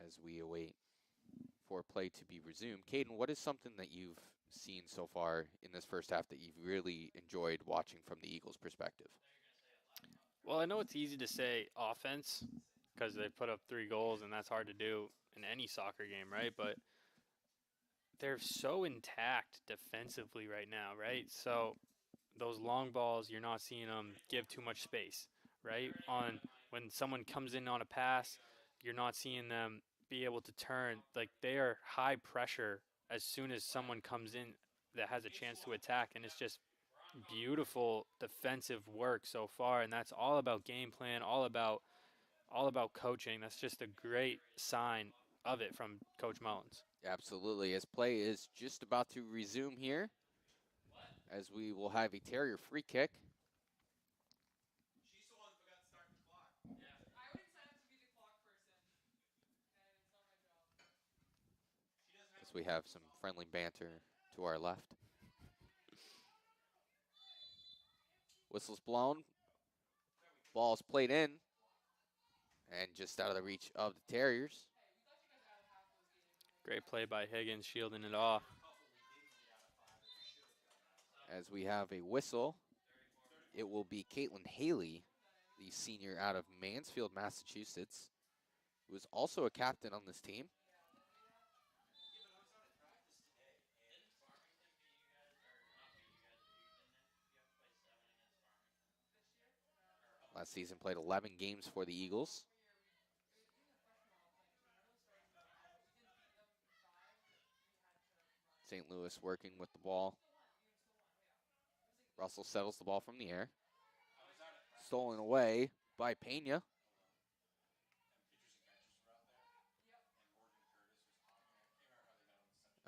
As we await for play to be resumed. Caden, what is something that you've seen so far in this first half that you've really enjoyed watching from the Eagles' perspective? Well, I know it's easy to say offense because they put up 3 goals, and that's hard to do in any soccer game, right? But they're so intact defensively right now, right? So those long balls, you're not seeing them give too much space, right? On when someone comes in on a pass, you're not seeing them be able to turn. Like, they are high pressure as soon as someone comes in that has a chance to attack, and it's just beautiful defensive work so far, and that's all about game plan, all about coaching. That's just a great sign of it from Coach Mullins. Absolutely, as play is just about to resume here, as we will have a Terrier free kick. As we have some friendly banter to our left. Whistle's blown. Ball's played in. And just out of the reach of the Terriers. Great play by Higgins, shielding it off. As we have a whistle, it will be Caitlin Haley, the senior out of Mansfield, Massachusetts, who is also a captain on this team. Last season played 11 games for the Eagles. St. Louis working with the ball. Russell settles the ball from the air. Stolen away by Pena.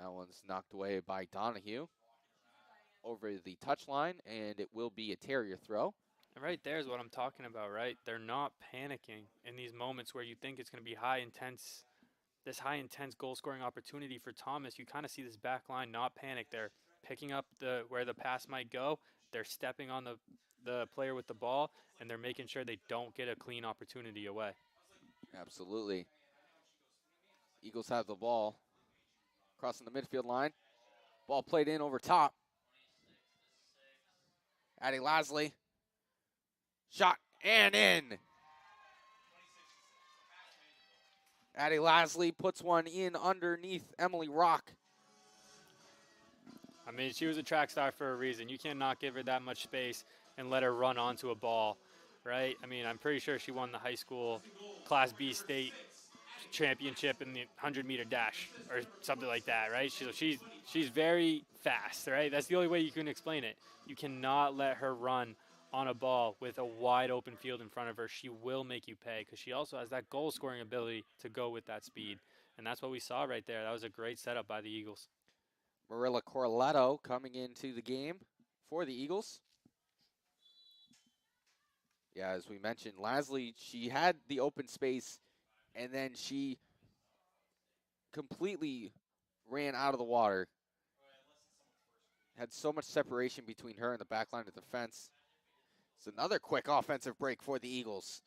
That one's knocked away by Donahue over the touchline, and it will be a Terrier throw. And right there is what I'm talking about, right? They're not panicking in these moments where you think it's going to be high intense goal-scoring opportunity for Thomas. You kind of see this back line not panic. They're picking up where the pass might go. They're stepping on the player with the ball, and they're making sure they don't get a clean opportunity away. Absolutely. Eagles have the ball crossing the midfield line. Ball played in over top. Addie Lasley. Shot and in. Addie Lasley puts one in underneath Emily Rock. I mean, she was a track star for a reason. You cannot give her that much space and let her run onto a ball, right? I mean, I'm pretty sure she won the high school Class B state championship in the 100-meter dash or something like that, right? She's very fast, right? That's the only way you can explain it. You cannot let her run on a ball with a wide open field in front of her. She will make you pay because she also has that goal scoring ability to go with that speed. And that's what we saw right there. That was a great setup by the Eagles. Marilla Corletto coming into the game for the Eagles. Yeah, as we mentioned, Lasley, she had the open space, and then she completely ran out of the water. Had so much separation between her and the back line of defense. It's another quick offensive break for the Eagles.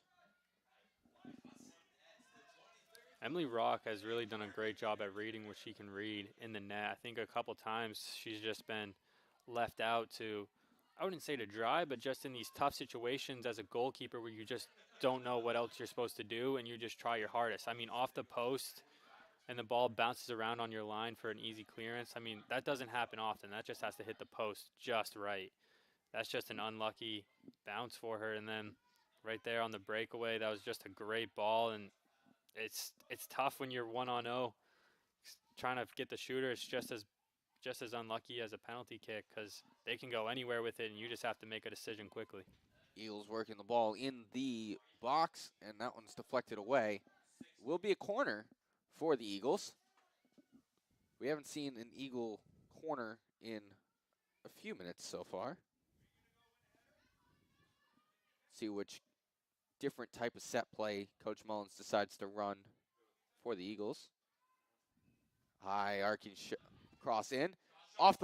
Emily Rock has really done a great job at reading what she can read in the net. I think a couple times she's just been left out to, I wouldn't say to dry, but just in these tough situations as a goalkeeper where you just don't know what else you're supposed to do and you just try your hardest. I mean, off the post and the ball bounces around on your line for an easy clearance. I mean, that doesn't happen often. That just has to hit the post just right. That's just an unlucky bounce for her. And then right there on the breakaway, that was just a great ball. And it's tough when you're 1-on-0 trying to get the shooter. It's just as unlucky as a penalty kick because they can go anywhere with it, and you just have to make a decision quickly. Eagles working the ball in the box, and that one's deflected away. It will be a corner for the Eagles. We haven't seen an Eagle corner in a few minutes so far. See which different type of set play Coach Mullins decides to run for the Eagles. High arcing cross in. And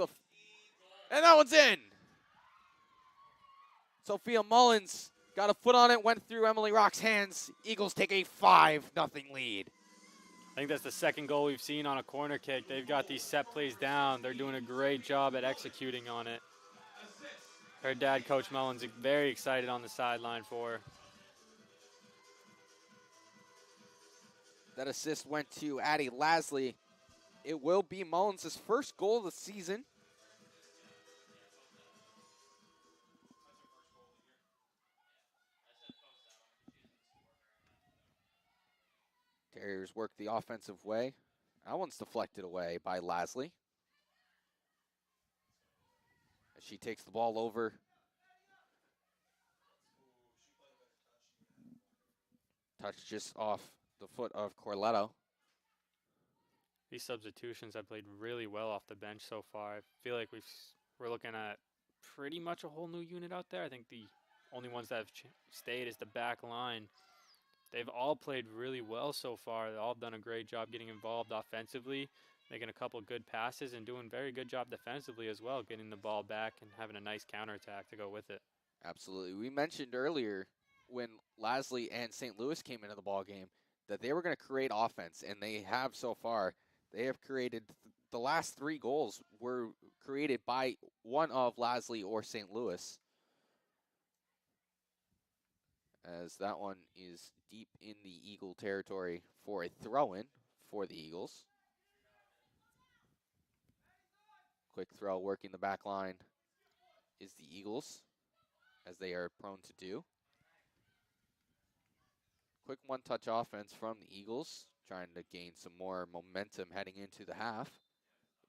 that one's in. Sophia Mullins got a foot on it, went through Emily Rock's hands. Eagles take a 5-0 lead. I think that's the second goal we've seen on a corner kick. They've got these set plays down. They're doing a great job at executing on it. Her dad, Coach Mullins, very excited on the sideline for her. That assist went to Addie Lasley. It will be Mullins' first goal of the season. Terriers work the offensive way. That one's deflected away by Lasley. As she takes the ball over. Touch just off the foot of Corletto. These substitutions have played really well off the bench so far. I feel like we're looking at pretty much a whole new unit out there. I think the only ones that have stayed is the back line. They've all played really well so far. They've all done a great job getting involved offensively, making a couple good passes, and doing a very good job defensively as well, getting the ball back and having a nice counterattack to go with it. Absolutely. We mentioned earlier when Lasley and St. Louis came into the ball game that they were going to create offense, and they have so far. They have created the last 3 goals were created by one of Lasley or St. Louis. As that one is deep in the Eagle territory for a throw-in for the Eagles. Quick throw working the back line is the Eagles, as they are prone to do. Quick one-touch offense from the Eagles, trying to gain some more momentum heading into the half.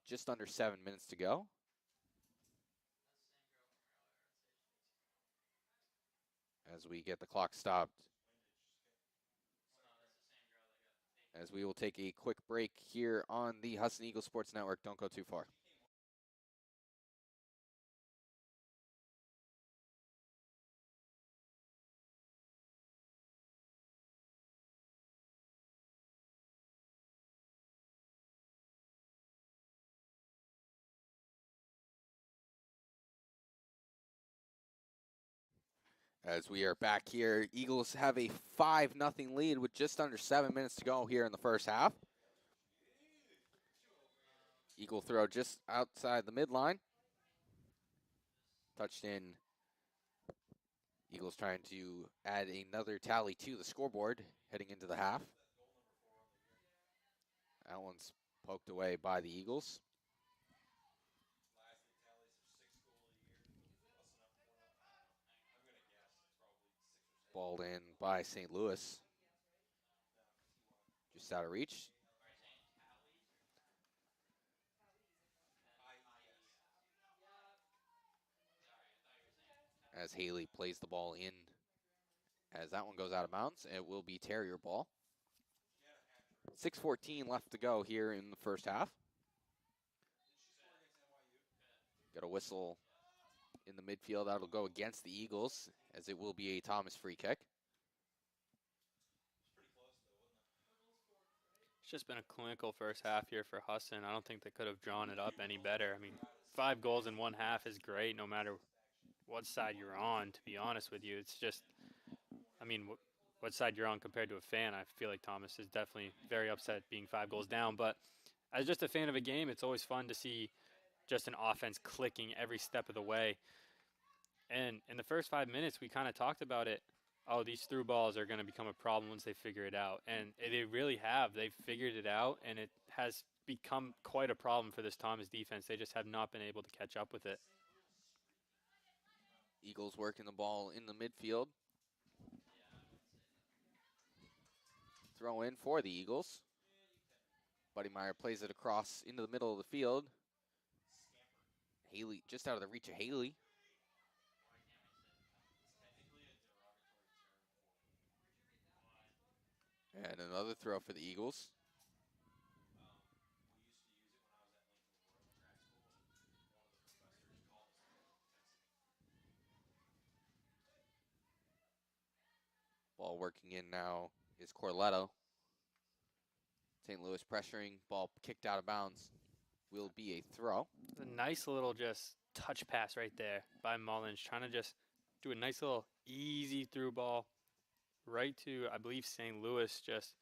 Just under 7 minutes to go. As we get the clock stopped. As we will take a quick break here on the Husson Eagles Sports Network. Don't go too far. As we are back here, Eagles have a 5-0 lead with just under 7 minutes to go here in the first half. Eagle throw just outside the midline. Touched in. Eagles trying to add another tally to the scoreboard heading into the half. That one's poked away by the Eagles. Balled in by St. Louis. Just out of reach. As Haley plays the ball in. As that one goes out of bounds, it will be Terrier ball. 6:14 left to go here in the first half. Got a whistle in the midfield. That'll go against the Eagles, as it will be a Thomas free kick. It's just been a clinical first half here for Husson. I don't think they could have drawn it up any better. I mean, 5 goals in one half is great no matter what side you're on, to be honest with you. It's just, I mean, what side you're on compared to a fan. I feel like Thomas is definitely very upset being 5 goals down. But as just a fan of a game, it's always fun to see just an offense clicking every step of the way. And in the first 5 minutes, we kind of talked about it. Oh, these through balls are going to become a problem once they figure it out. And they really have. They've figured it out, and it has become quite a problem for this Thomas defense. They just have not been able to catch up with it. Eagles working the ball in the midfield. Throw in for the Eagles. Buddy Meyer plays it across into the middle of the field. Haley, just out of the reach of Haley. And another throw for the Eagles. Ball working in now is Corletto. St. Louis pressuring, ball kicked out of bounds. Will be a throw. A nice little just touch pass right there by Mullins, trying to just do a nice little easy through ball right to, I believe, St. Louis. Just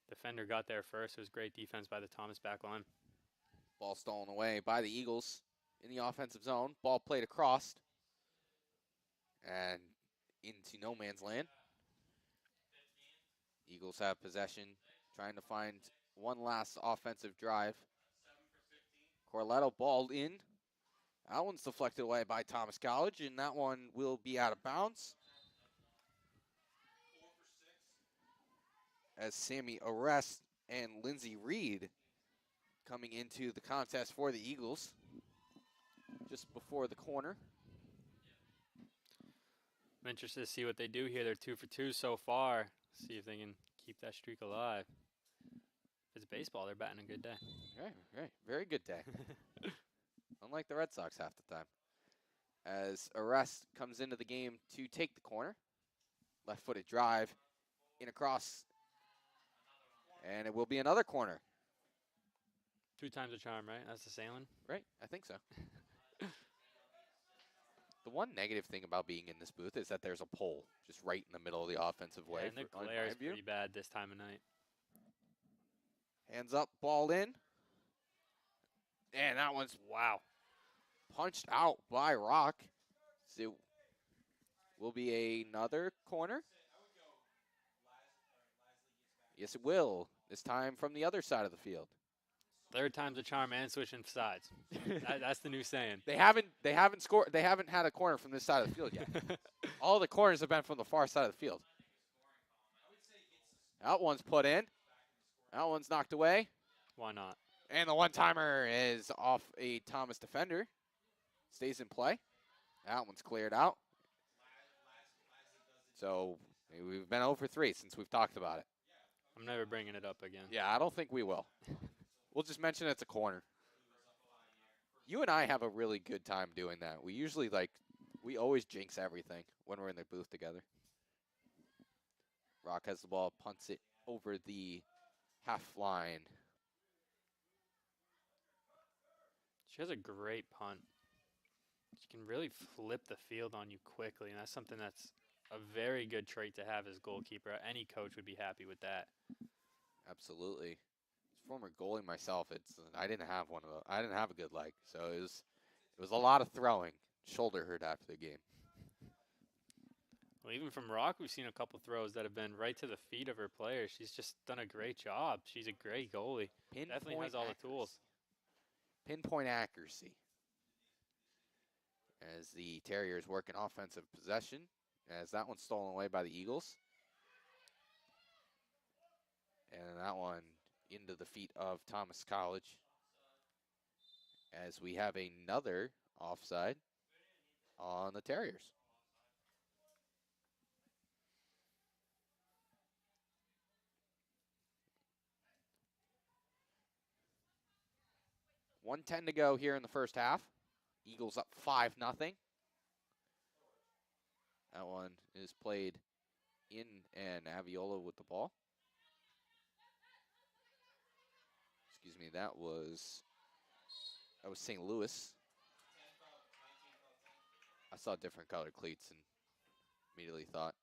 Defender got there first. It was great defense by the Thomas back line. Ball stolen away by the Eagles in the offensive zone. Ball played across and into no man's land. Eagles have possession, trying to find one last offensive drive. Corletto balled in. That one's deflected away by Thomas College, and that one will be out of bounds. As Sammy Arrest and Lindsey Reed coming into the contest for the Eagles just before the corner. I'm interested to see what they do here. They're 2 for 2 so far. See if they can keep that streak alive. If it's baseball, they're batting a good day. Right. Very good day. Unlike the Red Sox half the time. As Arrest comes into the game to take the corner. Left-footed drive in across. And it will be another corner. 2 times a charm, right? That's the sailing? Right, I think so. The one negative thing about being in this booth is that there's a pole just right in the middle of the offensive way. And the glare is pretty bad this time of night. Hands up, ball in. And that one's, wow, punched out by Rock. So it will be another corner. Yes, it will. This time from the other side of the field. 3rd time's a charm and switching sides. That's the new saying. They haven't scored. They haven't had a corner from this side of the field yet. All the corners have been from the far side of the field. That one's put in. That one's knocked away. Why not? And the one-timer is off a Thomas defender. Stays in play. That one's cleared out. So we've been 0 for 3 since we've talked about it. I'm never bringing it up again. Yeah, I don't think we will. We'll just mention it's a corner. You and I have a really good time doing that. We usually, we always jinx everything when we're in the booth together. Rock has the ball, punts it over the half line. She has a great punt. She can really flip the field on you quickly, and that's something that's a very good trait to have as goalkeeper. Any coach would be happy with that. Absolutely. As former goalie myself, I didn't have one of those. I didn't have a good leg, so it was a lot of throwing. Shoulder hurt after the game. Well, even from Rock, we've seen a couple throws that have been right to the feet of her players. She's just done a great job. She's a great goalie. Definitely has all the tools. Pinpoint accuracy. As the Terriers work an offensive possession, as that one's stolen away by the Eagles. And that one into the feet of Thomas College. As we have another offside on the Terriers. .110 to go here in the first half. Eagles up 5-0. That one is played in, and Aviola with the ball. Excuse me, that was St. Louis. I saw different colored cleats and immediately thought,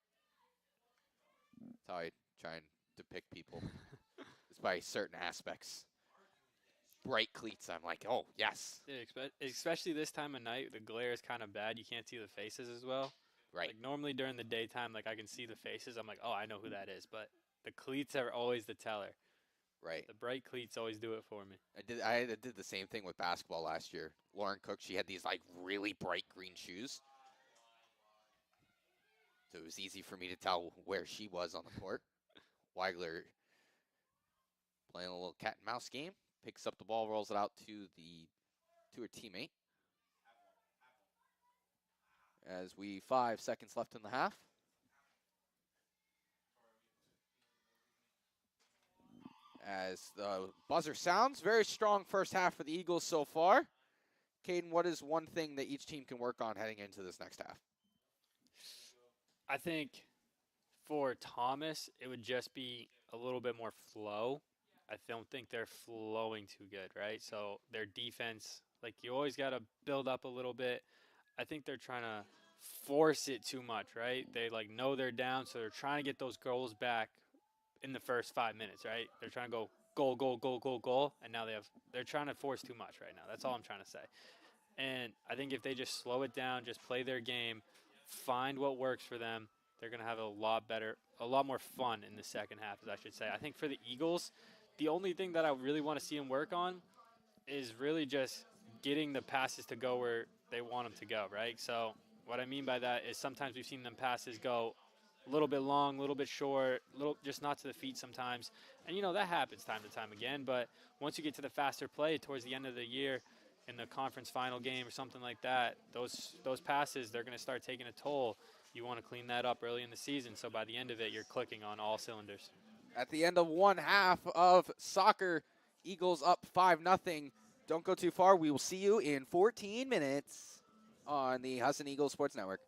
that's how I try and depict people. It's by certain aspects. Bright cleats, I'm like, oh, yes. Yeah, especially this time of night, the glare is kind of bad. You can't see the faces as well. Right. Like normally during the daytime, I can see the faces. I'm like, oh, I know who that is. But the cleats are always the teller. Right. The bright cleats always do it for me. I did the same thing with basketball last year. Lauren Cook, she had these really bright green shoes. So it was easy for me to tell where she was on the court. Weigler playing a little cat and mouse game. Picks up the ball, rolls it out to her teammate. As 5 seconds left in the half. As the buzzer sounds, very strong first half for the Eagles so far. Caden, what is one thing that each team can work on heading into this next half? I think for Thomas, it would just be a little bit more flow. I don't think they're flowing too good, right? So their defense, you always got to build up a little bit. I think they're trying to force it too much, right? They know they're down, so they're trying to get those goals back in the first 5 minutes, right? They're trying to go goal, goal, goal, goal, goal, and now they're trying to force too much right now. That's all I'm trying to say. And I think if they just slow it down, just play their game, find what works for them, they're going to have a lot more fun in the second half, as I should say. I think for the Eagles, the only thing that I really want to see them work on is really just getting the passes to go where they want them to go, right? So what I mean by that is sometimes we've seen them passes go a little bit long, a little bit short, little just not to the feet sometimes. And, that happens time to time again. But once you get to the faster play towards the end of the year in the conference final game or something like that, those passes, they're going to start taking a toll. You want to clean that up early in the season so by the end of it, you're clicking on all cylinders. At the end of one half of soccer, Eagles up 5-0. Don't go too far. We will see you in 14 minutes on the Husson Eagles Sports Network.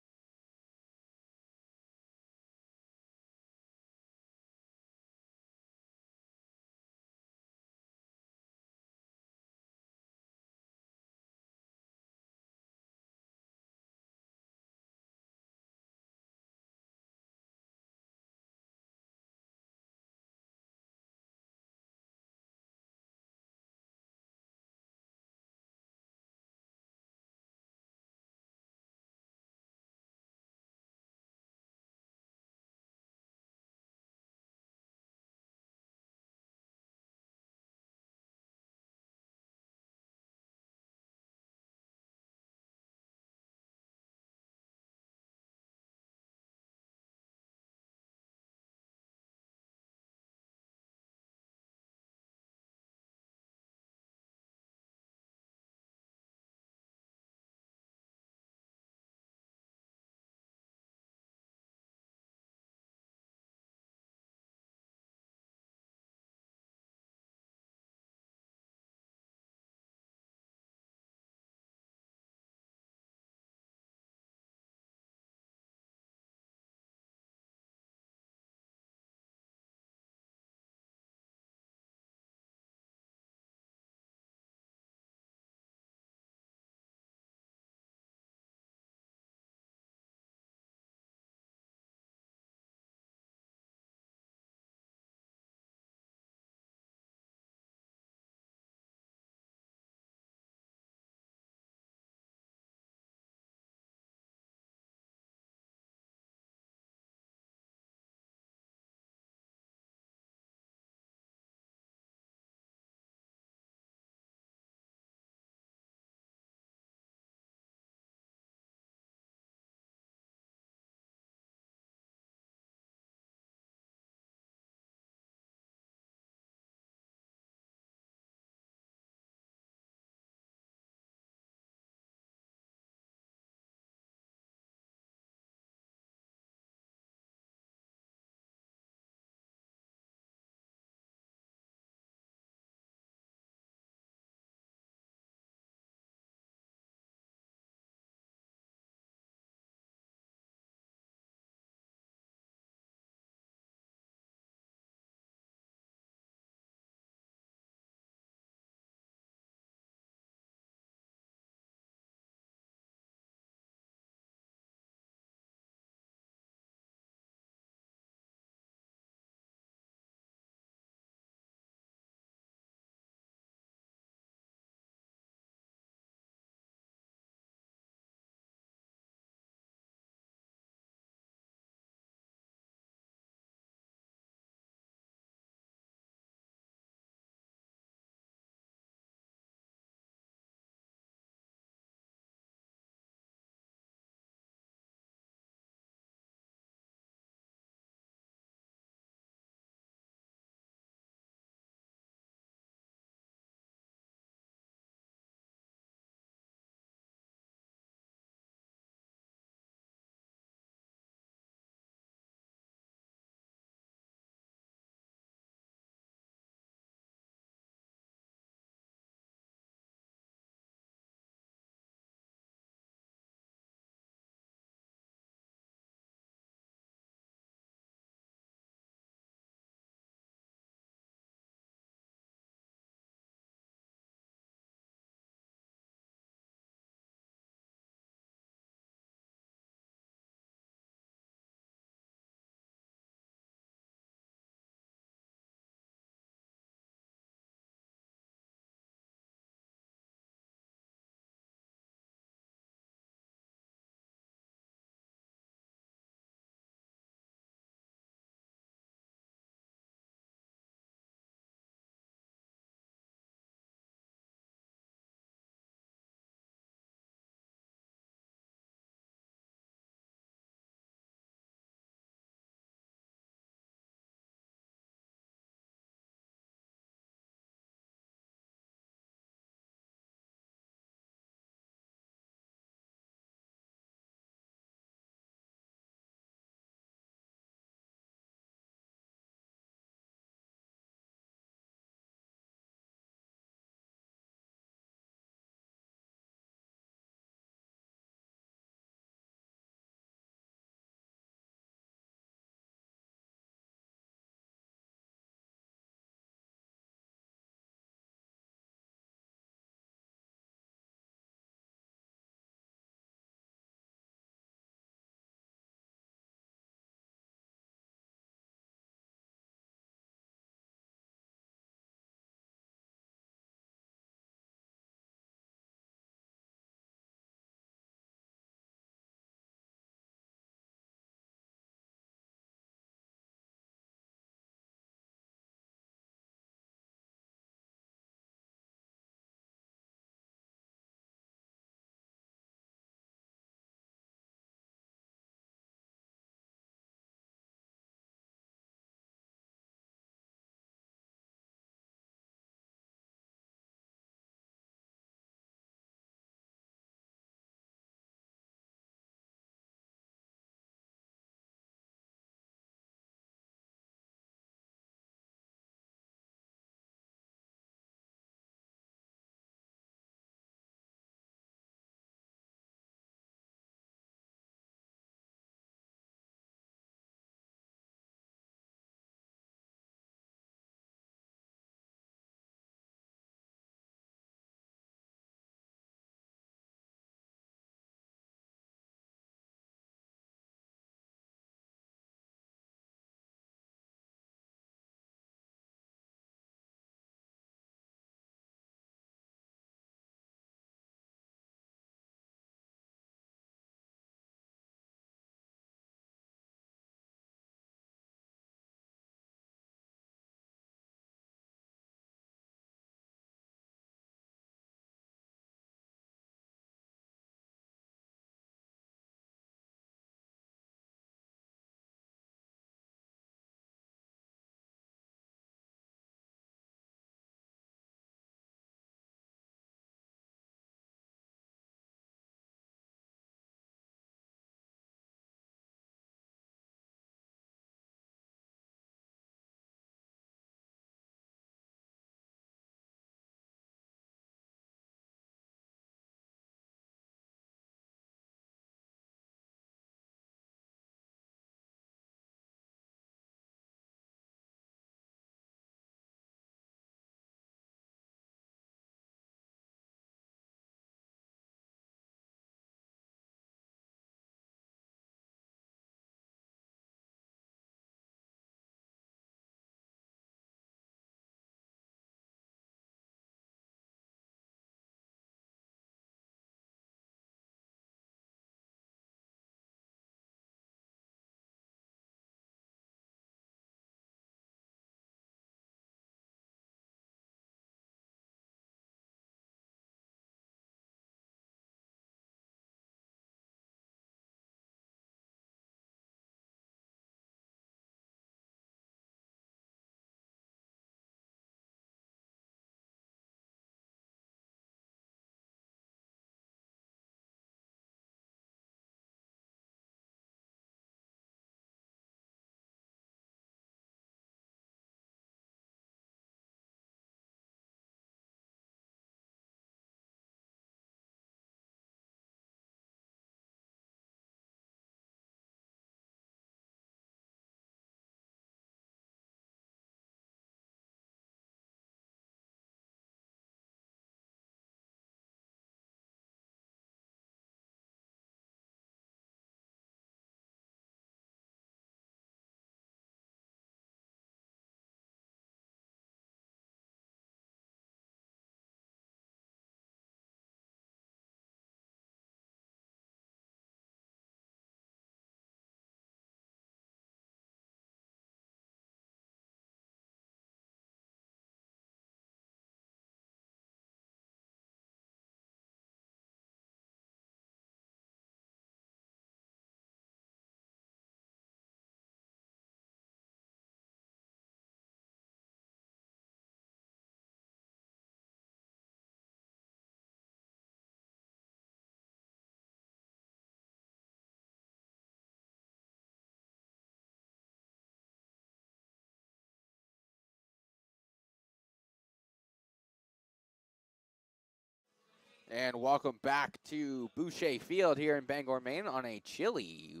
And welcome back to Boucher Field here in Bangor, Maine on a chilly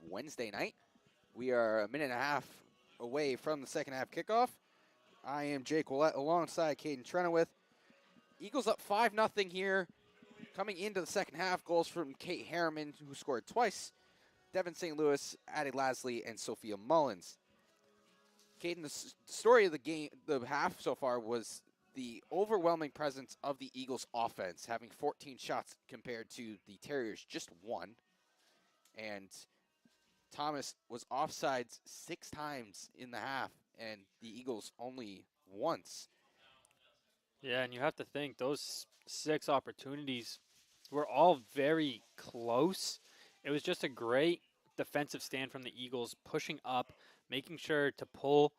Wednesday night. We are a minute and a half away from the second half kickoff. I am Jake Willett alongside Caden Trenowith. Eagles up 5-0 here. Coming into the second half, goals from Kate Harriman, who scored twice, Devin St. Louis, Addie Lasley, and Sophia Mullins. Caden, the story of the game, the half so far, was the overwhelming presence of the Eagles offense, having 14 shots compared to the Terriers just one. And Thomas was offsides 6 times in the half, and the Eagles only once. Yeah, and you have to think those 6 opportunities were all very close. It was just a great defensive stand from the Eagles, pushing up, making sure to pull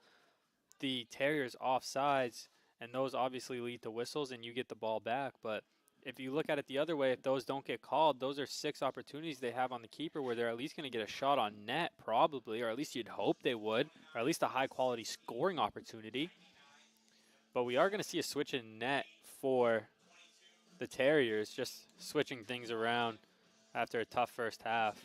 the Terriers off sides, and those obviously lead to whistles and you get the ball back. But if you look at it the other way, if those don't get called, those are 6 opportunities they have on the keeper where they're at least going to get a shot on net probably, or at least you'd hope they would, or at least a high-quality scoring opportunity. But we are going to see a switch in net for the Terriers, just switching things around after a tough first half.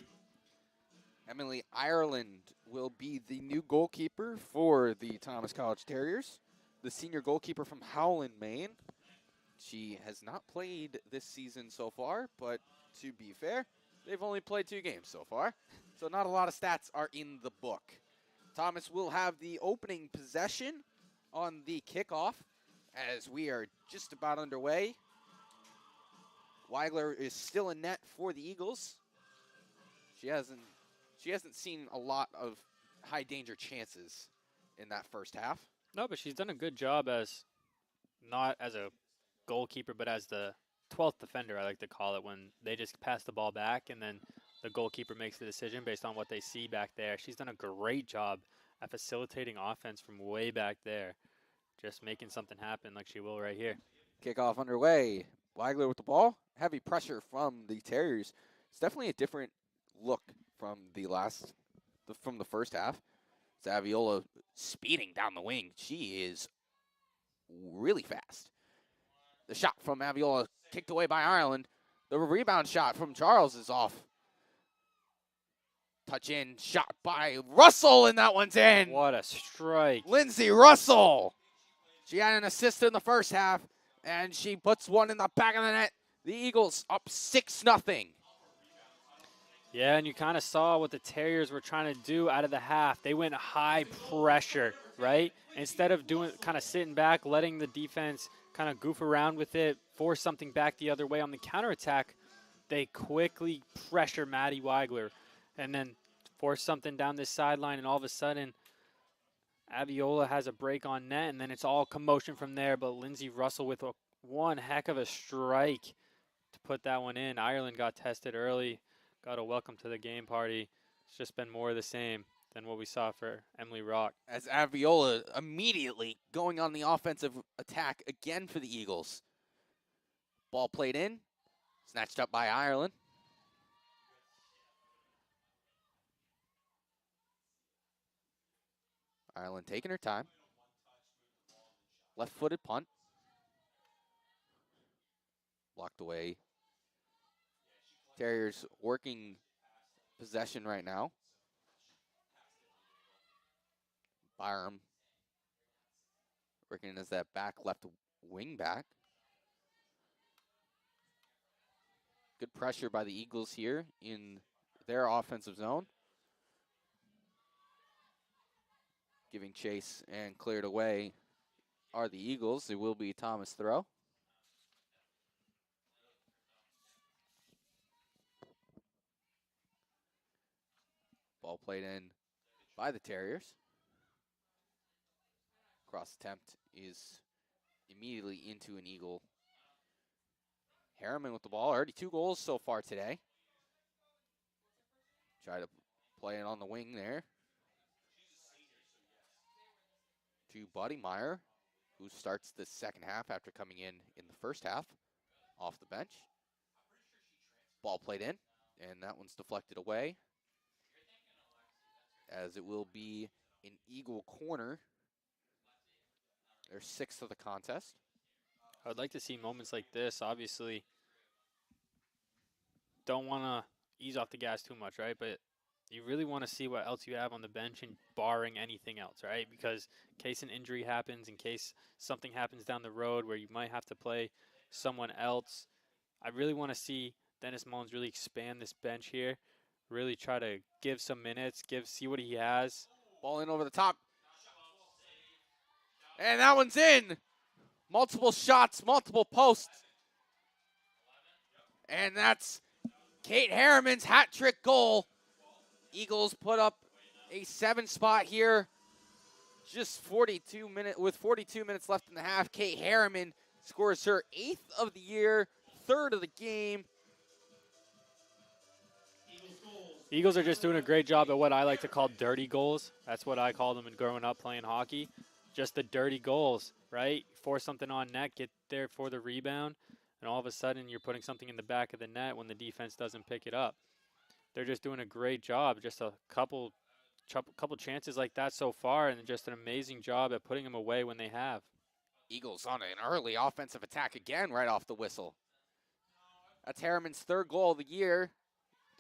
Emily Ireland will be the new goalkeeper for the Thomas College Terriers, the senior goalkeeper from Howland, Maine. She has not played this season so far, but to be fair, they've only played 2 games so far, so not a lot of stats are in the book. Thomas will have the opening possession on the kickoff as we are just about underway. Weigler is still in net for the Eagles. She hasn't seen a lot of high danger chances in that first half. No, but she's done a good job as not as a goalkeeper, but as the 12th defender, I like to call it, when they just pass the ball back and then the goalkeeper makes the decision based on what they see back there. She's done a great job at facilitating offense from way back there, just making something happen like she will right here. Kickoff underway. Weigler with the ball. Heavy pressure from the Terriers. It's definitely a different look from the first half. Saviola speeding down the wing. She is really fast. The shot from Aviola kicked away by Ireland. The rebound shot from Charles is off. Touch in, shot by Russell, and that one's in. What a strike. Lindsay Russell. She had an assist in the first half, and she puts one in the back of the net. The Eagles up 6-0. Yeah, and you kind of saw what the Terriers were trying to do out of the half. They went high pressure, right? Instead of kind of sitting back, letting the defense kind of goof around with it, force something back the other way on the counterattack, they quickly pressure Maddie Weigler and then force something down this sideline, and all of a sudden Aviola has a break on net, and then it's all commotion from there. But Lindsay Russell with one heck of a strike to put that one in. Ireland got tested early. Got a welcome to the game party. It's just been more of the same than what we saw for Emily Rock. As Aviola immediately going on the offensive attack again for the Eagles. Ball played in, snatched up by Ireland. Ireland taking her time. Left-footed punt. Blocked away. Terriers working possession right now. Byram working as that back left wing back. Good pressure by the Eagles here in their offensive zone. Giving chase and cleared away are the Eagles. It will be Thomas' throw. Ball played in by the Terriers. Cross attempt is immediately into an Eagle. Harriman with the ball. Already 2 goals so far today. Try to play it on the wing there. To Buddy Meyer, who starts the second half after coming in the first half off the bench. Ball played in, and that one's deflected away, as it will be an Eagle corner. Their 6th of the contest. I would like to see moments like this. Obviously, don't want to ease off the gas too much, right? But you really want to see what else you have on the bench and barring anything else, right? Because in case an injury happens, in case something happens down the road where you might have to play someone else, I really want to see Dennis Mullins really expand this bench here, really try to give some minutes, see what he has. Ball in over the top. And that one's in. Multiple shots, multiple posts. And that's Kate Harriman's hat trick goal. Eagles put up a 7 spot here. Just 42 minutes left in the half. Kate Harriman scores her 8th of the year, 3rd of the game. Eagles are just doing a great job at what I like to call dirty goals. That's what I called them in growing up playing hockey. Just the dirty goals, right? Force something on net, get there for the rebound, and all of a sudden you're putting something in the back of the net when the defense doesn't pick it up. They're just doing a great job. Just a couple chances like that so far, and just an amazing job at putting them away when they have. Eagles on an early offensive attack again right off the whistle. That's Harriman's 3rd goal of the year.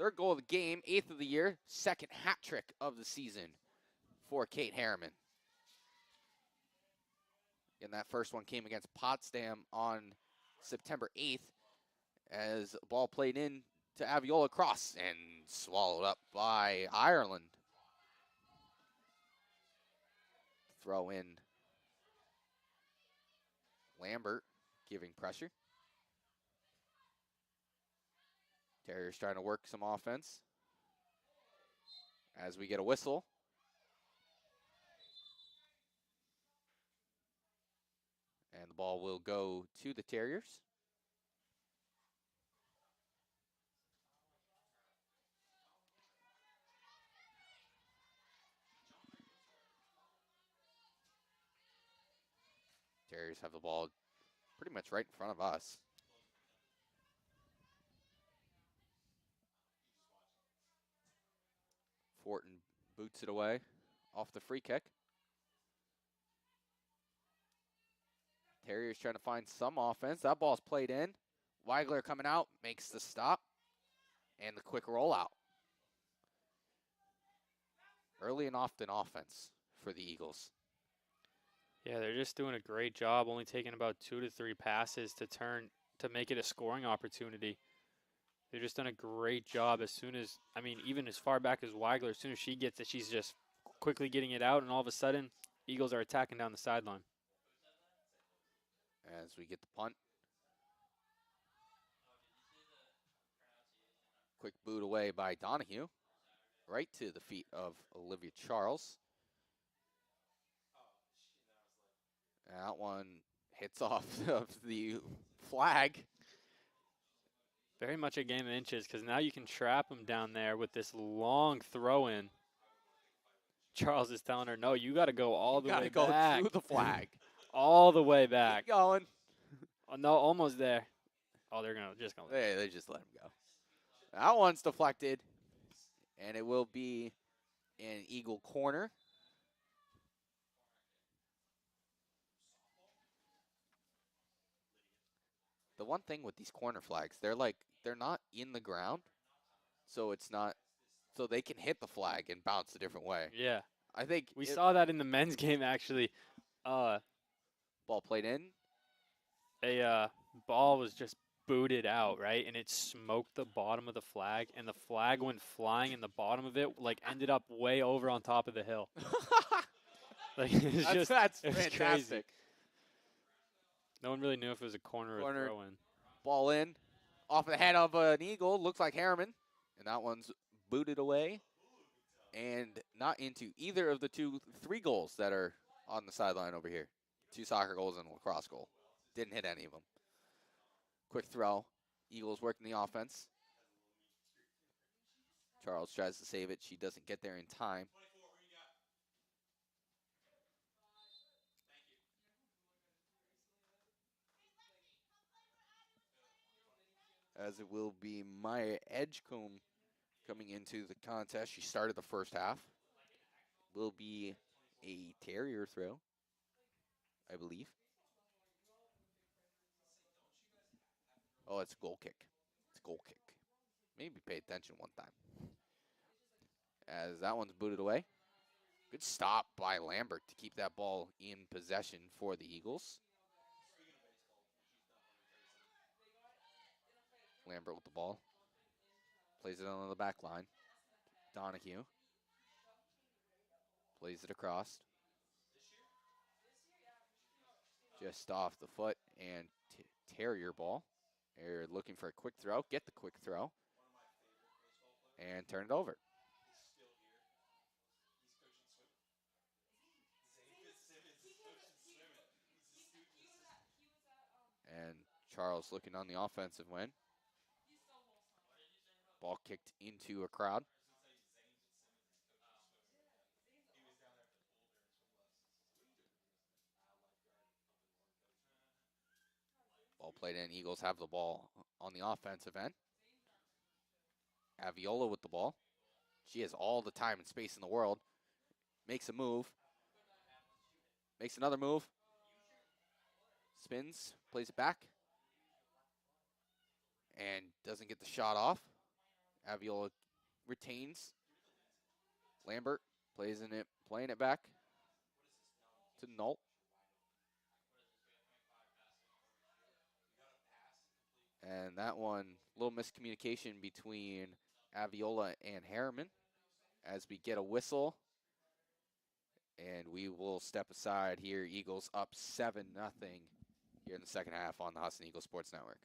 3rd goal of the game, 8th of the year, 2nd hat trick of the season for Kate Harriman. And that first one came against Potsdam on September 8th as the ball played in to Aviola Cross and swallowed up by Ireland. Throw in Lambert giving pressure. Terriers trying to work some offense as we get a whistle. And the ball will go to the Terriers. Terriers have the ball pretty much right in front of us. Fortin boots it away off the free kick. Terriers trying to find some offense. That ball's played in. Weigler coming out, makes the stop, and the quick rollout. Early and often offense for the Eagles. Yeah, they're just doing a great job, only taking about 2 to 3 passes to make it a scoring opportunity. They're just done a great job even as far back as Weigler, as soon as she gets it, she's just quickly getting it out, and all of a sudden, Eagles are attacking down the sideline. As we get the punt. Quick boot away by Donahue. Right to the feet of Olivia Charles. That one hits off of the flag. Very much a game of inches, because now you can trap them down there with this long throw-in. Charles is telling her, no, you got to go all the way back. Got to go through the flag. All the way back. Keep going. Oh, no, almost there. Oh, they're just going to. They just let him go. That one's deflected, and it will be an Eagle corner. The one thing with these corner flags, they're not in the ground, so they can hit the flag and bounce a different way. Yeah. I think we saw that in the men's game, actually. Ball played in. A ball was just booted out, right? And it smoked the bottom of the flag, and the flag went flying, and the bottom of it, ended up way over on top of the hill. That's fantastic. Crazy. No one really knew if it was a corner or a throw-in. Ball in. Off the head of an Eagle. Looks like Harriman. And that one's booted away. And not into either of the 3 goals that are on the sideline over here. 2 soccer goals and a lacrosse goal. Didn't hit any of them. Quick throw. Eagles working the offense. Charles tries to save it. She doesn't get there in time. As it will be Maya Edgecombe coming into the contest. She started the first half. Will be a Terrier throw, I believe. Oh, it's a goal kick. It's a goal kick. maybe pay attention one time. As that one's booted away. Good stop by Lambert to keep that ball in possession for the Eagles. Lambert with the ball. Plays it on the back line. Donahue. Plays it across. Just off the foot and Terrier ball. They're looking for a quick throw. Get the quick throw. And turn it over. And Charles looking on the offensive wing. Ball kicked into a crowd. Ball played in. Eagles have the ball on the offensive end. Aviola with the ball. She has all the time and space in the world. Makes a move. Makes another move. Spins. Plays it back. And doesn't get the shot off. Aviola retains. Lambert playing it back to Nolt. And that one, a little miscommunication between Aviola and Harriman as we get a whistle. And we will step aside here. Eagles up 7-0 here in the second half on the Husson Eagles Sports Network.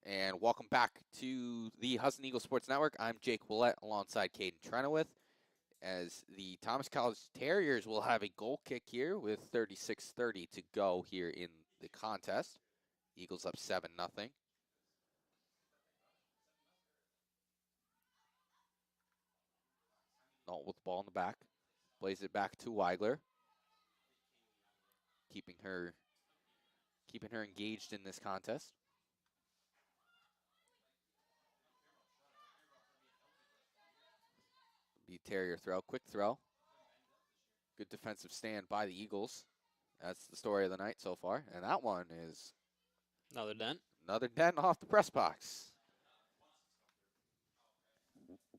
And welcome back to the Husson Eagles Sports Network. I'm Jake Willett alongside Caden Trenowith. As the Thomas College Terriers will have a goal kick here with 36:30 to go here in the contest. Eagles up 7-0. Nolt with the ball in the back. Plays it back to Weigler. Keeping her engaged in this contest. The Terrier throw, quick throw. Good defensive stand by the Eagles. That's the story of the night so far. And that one is Another dent. another dent off the press box.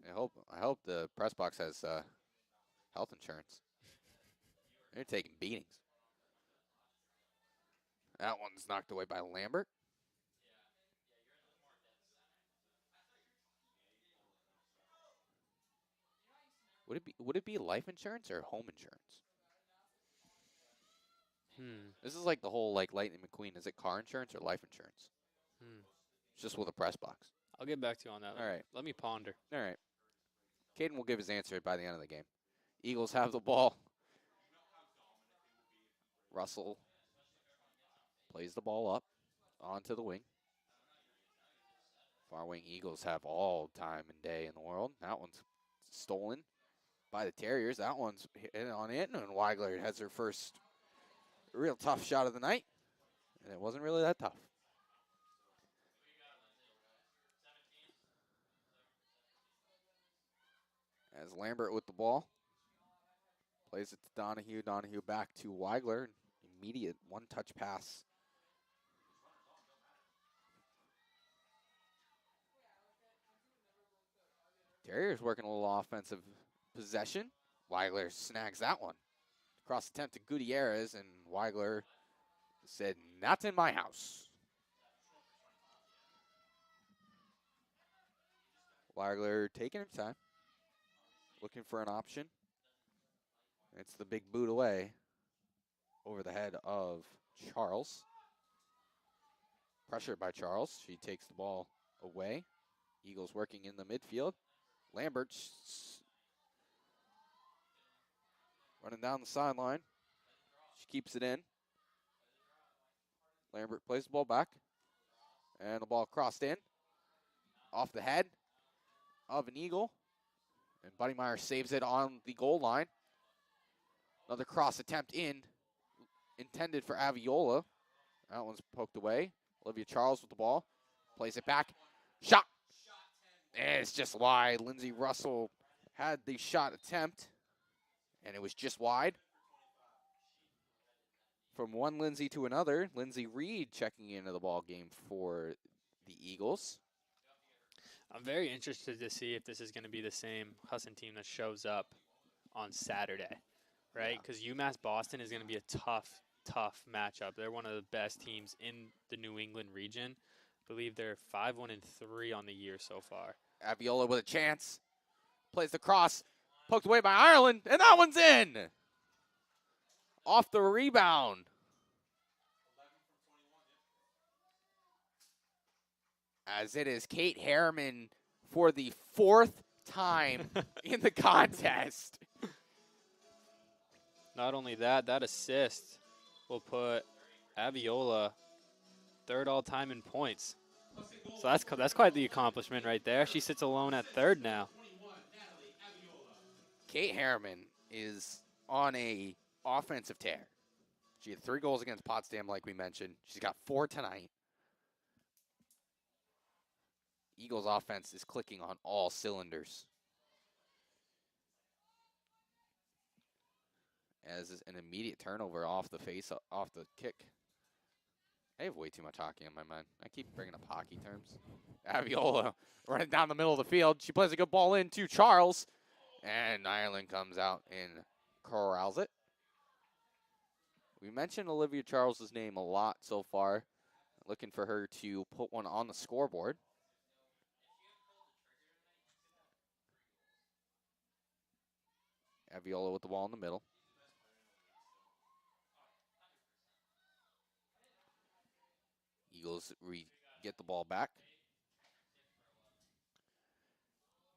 I hope the press box has health insurance. They're taking beatings. That one's knocked away by Lambert. Would it be life insurance or home insurance? This is like the whole Lightning McQueen. Is it car insurance or life insurance? It's just with a press box. I'll get back to you on that. All right. Let me ponder. All right. Caden will give his answer by the end of the game. Eagles have the ball. Russell plays the ball up onto the wing. Far wing Eagles have all time and day in the world. That one's stolen by the Terriers. That one's hit on in, and Weigler has her first real tough shot of the night. And it wasn't really that tough. As Lambert with the ball. Plays it to Donahue. Donahue back to Weigler. Immediate one-touch pass. Terriers working a little offensive possession. Weigler snags that one. Cross attempt to Gutierrez, and Weigler said, "Not in my house." Weigler taking her time. Looking for an option. It's the big boot away over the head of Charles. Pressured by Charles. She takes the ball away. Eagles working in the midfield. Lambert running down the sideline. She keeps it in. Lambert plays the ball back. And the ball crossed in. Off the head of an Eagle. And Buddy Meyer saves it on the goal line. Another cross attempt intended for Aviola. That one's poked away. Olivia Charles with the ball. Plays it back. Shot. And it's just wide. Lindsay Russell had the shot attempt, and it was just wide. From one Lindsay to another, Lindsay Reed checking into the ball game for the Eagles. I'm very interested to see if this is going to be the same Husson team that shows up on Saturday, right? Because UMass Boston is going to be a tough matchup. They're one of the best teams in the New England region. I believe they're 5-1-3 on the year so far. Aviola with a chance. Plays the cross. Poked away by Ireland, and that one's in. Off the rebound. As it is Kate Harriman for the 4th time in the contest. Not only that, that assist will put Aviola 3rd all-time in points. So that's quite the accomplishment right there. She sits alone at 3rd now. Kate Harriman is on a offensive tear. She had 3 goals against Potsdam, like we mentioned. She's got 4 tonight. Eagles offense is clicking on all cylinders. As is an immediate turnover off the kick. I have way too much hockey in my mind. I keep bringing up hockey terms. Aviola running down the middle of the field. She plays a good ball in to Charles. And Ireland comes out and corrals it. We mentioned Olivia Charles' name a lot so far. Looking for her to put one on the scoreboard. Aviola with the ball in the middle. Eagles get the ball back.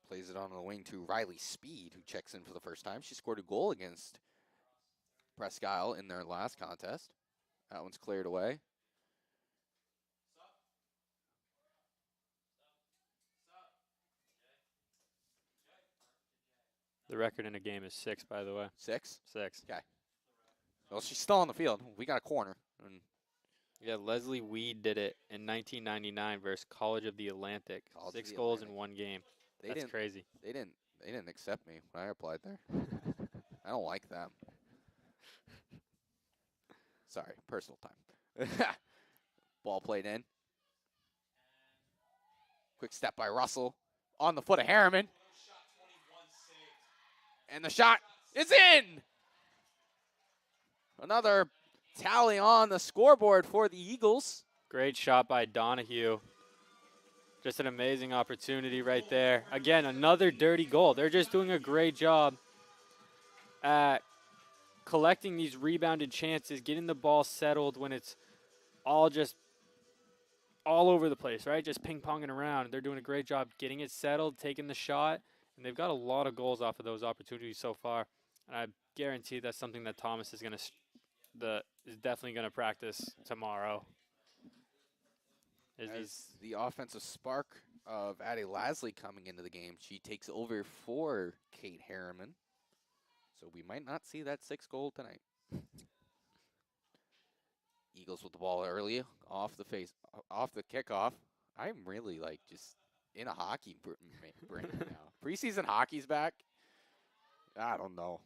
Plays it on the wing to Riley Speed, who checks in for the first time. She scored a goal against Presque Isle in their last contest. That one's cleared away. The record in a game is 6, by the way. 6? 6. Okay. Well, she's still on the field. We got a corner. And yeah, Leslie Weed did it in 1999 versus College of the Atlantic. 6 goals in 1 game. That's crazy. They didn't accept me when I applied there. I don't like them. Sorry, personal time. Ball played in. Quick step by Russell. On the foot of Harriman. And the shot is in! Another tally on the scoreboard for the Eagles. Great shot by Donahue. Just an amazing opportunity right there. Again, another dirty goal. They're just doing a great job at collecting these rebounded chances, getting the ball settled when it's all over the place, right? Just ping-ponging around. They're doing a great job getting it settled, taking the shot, and they've got a lot of goals off of those opportunities so far. And I guarantee that's something that Thomas is definitely going to practice tomorrow. As the offensive spark of Addie Lasley coming into the game, she takes over for Kate Harriman. So we might not see that 6th goal tonight. Eagles with the ball early, off the kickoff. I'm really just in a hockey brain now. Preseason hockey's back. I don't know.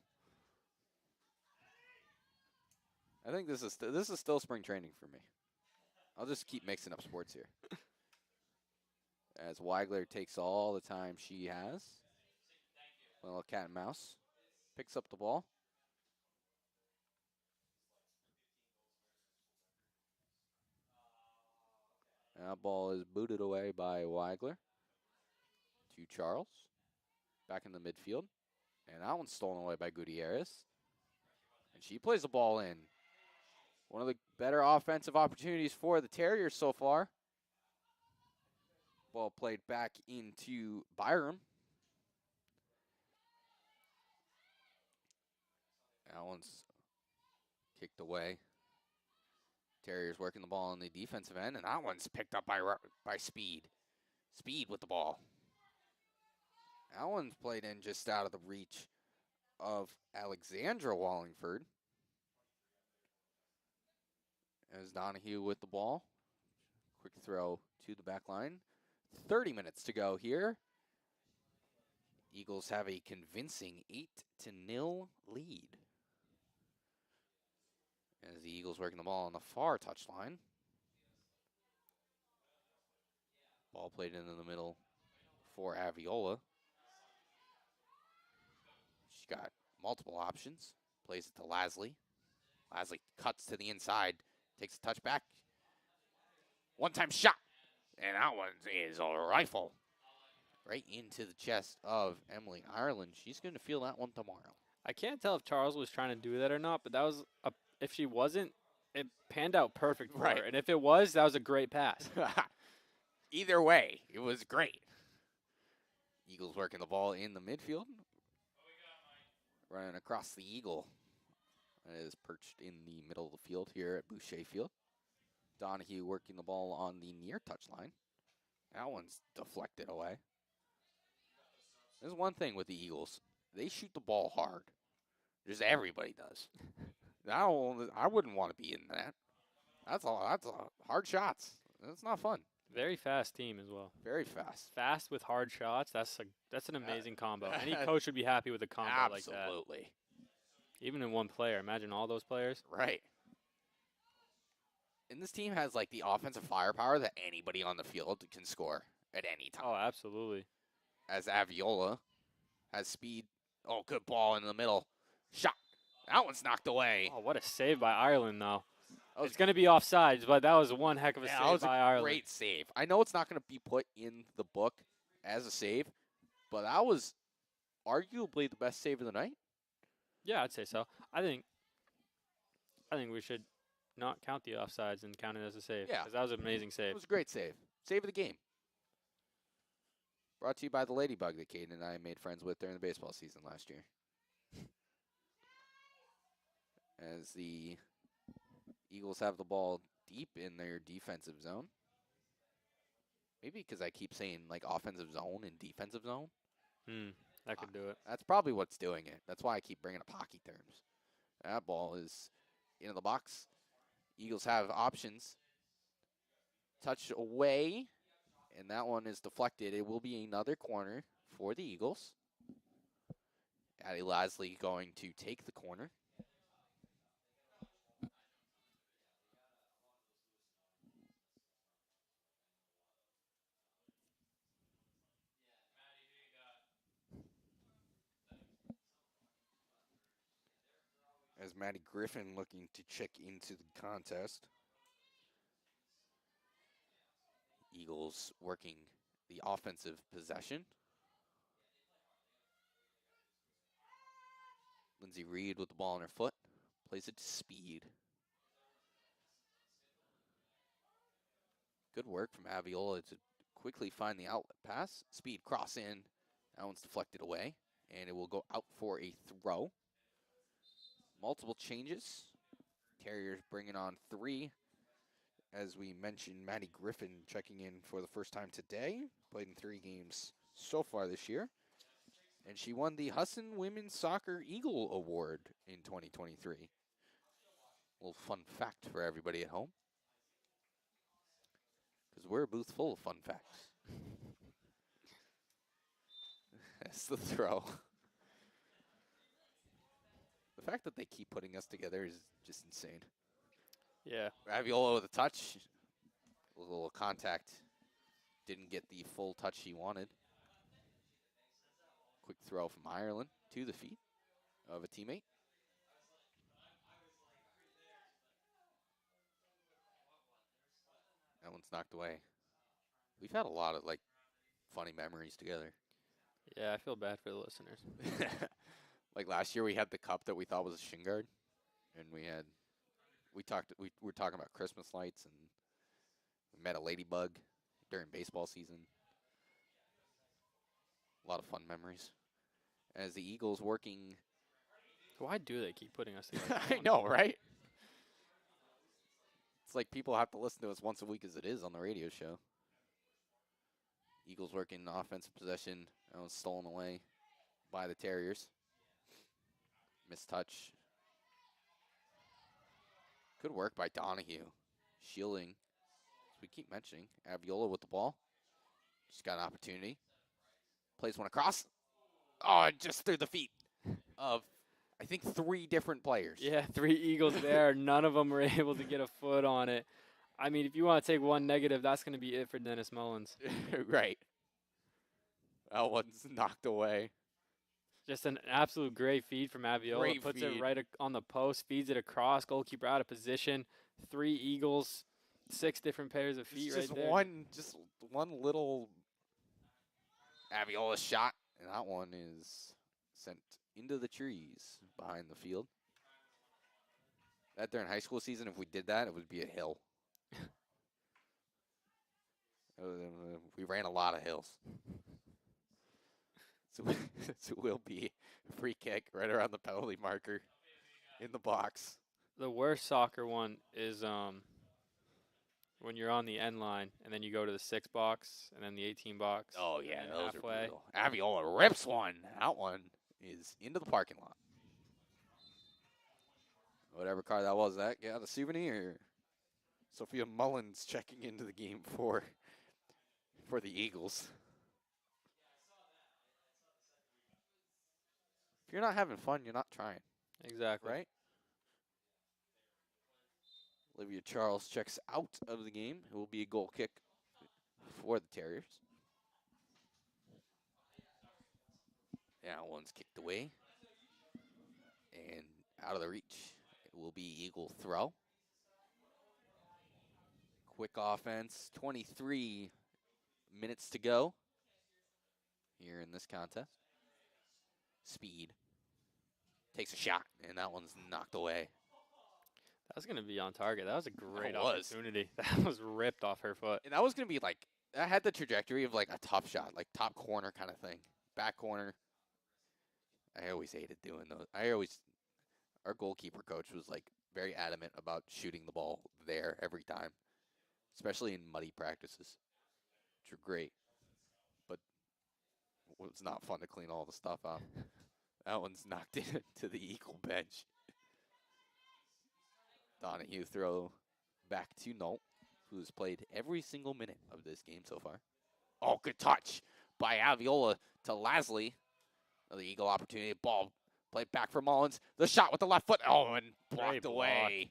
I think this is still spring training for me. I'll just keep mixing up sports here. As Weigler takes all the time she has. A little cat and mouse. Picks up the ball. That ball is booted away by Weigler to Charles. Back in the midfield. And that one's stolen away by Gutierrez. And she plays the ball in. One of the better offensive opportunities for the Terriers so far. Ball played back into Byram. That one's kicked away. Terriers working the ball on the defensive end, and that one's picked up by Speed. Speed with the ball. That one's played in just out of the reach of Alexandra Wallingford. As Donahue with the ball. Quick throw to the back line. 30 minutes to go here. Eagles have a convincing 8-0 lead. As the Eagles working the ball on the far touchline. Ball played into the middle for Aviola. She's got multiple options. Plays it to Lasley. Lasley cuts to the inside. Takes a touch back. One-time shot. And that one is a rifle. Right into the chest of Emily Ireland. She's going to feel that one tomorrow. I can't tell if Charles was trying to do that or not, but that was if she wasn't, it panned out perfect for her. And if it was, that was a great pass. Either way, it was great. Eagles working the ball in the midfield. Running across the Eagle. It is perched in the middle of the field here at Boucher Field. Donahue working the ball on the near touchline. That one's deflected away. There's one thing with the Eagles. They shoot the ball hard. Just everybody does. I wouldn't want to be in that. That's hard shots. That's not fun. Very fast team as well. Very fast. Fast with hard shots. That's an amazing combo. Any coach would be happy with a combo like that. Absolutely. Even in one player. Imagine all those players. Right. And this team has like the offensive firepower that anybody on the field can score at any time. Oh, absolutely. As Aviola has speed. Oh, good ball in the middle. Shot. That one's knocked away. Oh, what a save by Ireland, though. It's going to be offsides, but that was one heck of a save by Ireland. Great save. I know it's not going to be put in the book as a save, but that was arguably the best save of the night. Yeah, I'd say so. I think we should not count the offsides and count it as a save. Yeah. Because that was an amazing save. It was a great save. Save of the game. Brought to you by the Ladybug that Caden and I made friends with during the baseball season last year. As the Eagles have the ball deep in their defensive zone. Maybe because I keep saying like offensive zone and defensive zone. That could do it. That's probably what's doing it. That's why I keep bringing up hockey terms. That ball is into the box. Eagles have options. Touch away. And that one is deflected. It will be another corner for the Eagles. Addie Lasley going to take the corner. As Maddie Griffin looking to check into the contest. Eagles working the offensive possession. Lindsay Reed with the ball on her foot. Plays it to Speed. Good work from Aviola to quickly find the outlet pass. Speed cross in. That one's deflected away. And it will go out for a throw. Multiple changes. Terriers bringing on 3. As we mentioned, Maddie Griffin checking in for the first time today. Played in 3 games so far this year. And she won the Husson Women's Soccer Eagle Award in 2023. A little fun fact for everybody at home. Because we're a booth full of fun facts. That's the throw. The fact that they keep putting us together is just insane. Yeah. Aviola with a touch. A little contact. Didn't get the full touch he wanted. Quick throw from Ireland to the feet of a teammate. That one's knocked away. We've had a lot of like funny memories together. Yeah, I feel bad for the listeners. Like last year we had the cup that we thought was a shin guard. And we were talking about Christmas lights, and we met a ladybug during baseball season. A lot of fun memories. As the Eagles working. Why do they keep putting us together? I know, right? It's like people have to listen to us once a week as it is on the radio show. Eagles working offensive possession. That was stolen away by the Terriers. Mistouch. Good work by Donahue. Shielding, as we keep mentioning. Aviola with the ball. Just got an opportunity. Plays one across. Oh, just through the feet of, I think, 3 different players. Yeah, 3 Eagles there. None of them were able to get a foot on it. I mean, if you want to take one negative, that's going to be it for Dennis Mullins. Right. That one's knocked away. Just an absolute great feed from Aviola. Great Puts feed. it right on the post, feeds it across. Goalkeeper out of position. 3 Eagles, 6 different pairs of feet right there. Just one little Aviola shot, and that one is sent into the trees behind the field. That during high school season, if we did that, it would be a hill. We ran a lot of hills. So it will be a free kick right around the penalty marker in the box. The worst soccer one is when you're on the end line and then you go to the 6 box and then the 18 box. Oh, yeah, and those halfway. are brutal. Aviola rips one. That one is into the parking lot. Whatever car that was, that got a souvenir. Sophia Mullins checking into the game for the Eagles. If you're not having fun, you're not trying. Exactly. Right? Olivia Charles checks out of the game. It will be a goal kick for the Terriers. That one's kicked away. And out of the reach. It will be Eagle throw. Quick offense. 23 minutes to go here in this contest. Speed. Takes a shot, and that one's knocked away. That was going to be on target. That was a great That was. opportunity. That was ripped off her foot. And that was going to be like, that had the trajectory of like a top shot, like top corner kind of thing. Back corner. I always hated doing those. Our goalkeeper coach was like very adamant about shooting the ball there every time, especially in muddy practices, which are great. But it was not fun to clean all the stuff up. That one's knocked into the Eagle bench. Donahue throw back to Nolt, who's played every single minute of this game so far. Oh, good touch by Aviola to Lasley. Another Eagle opportunity. Ball played back for Mullins. The shot with the left foot. Oh, and blocked away.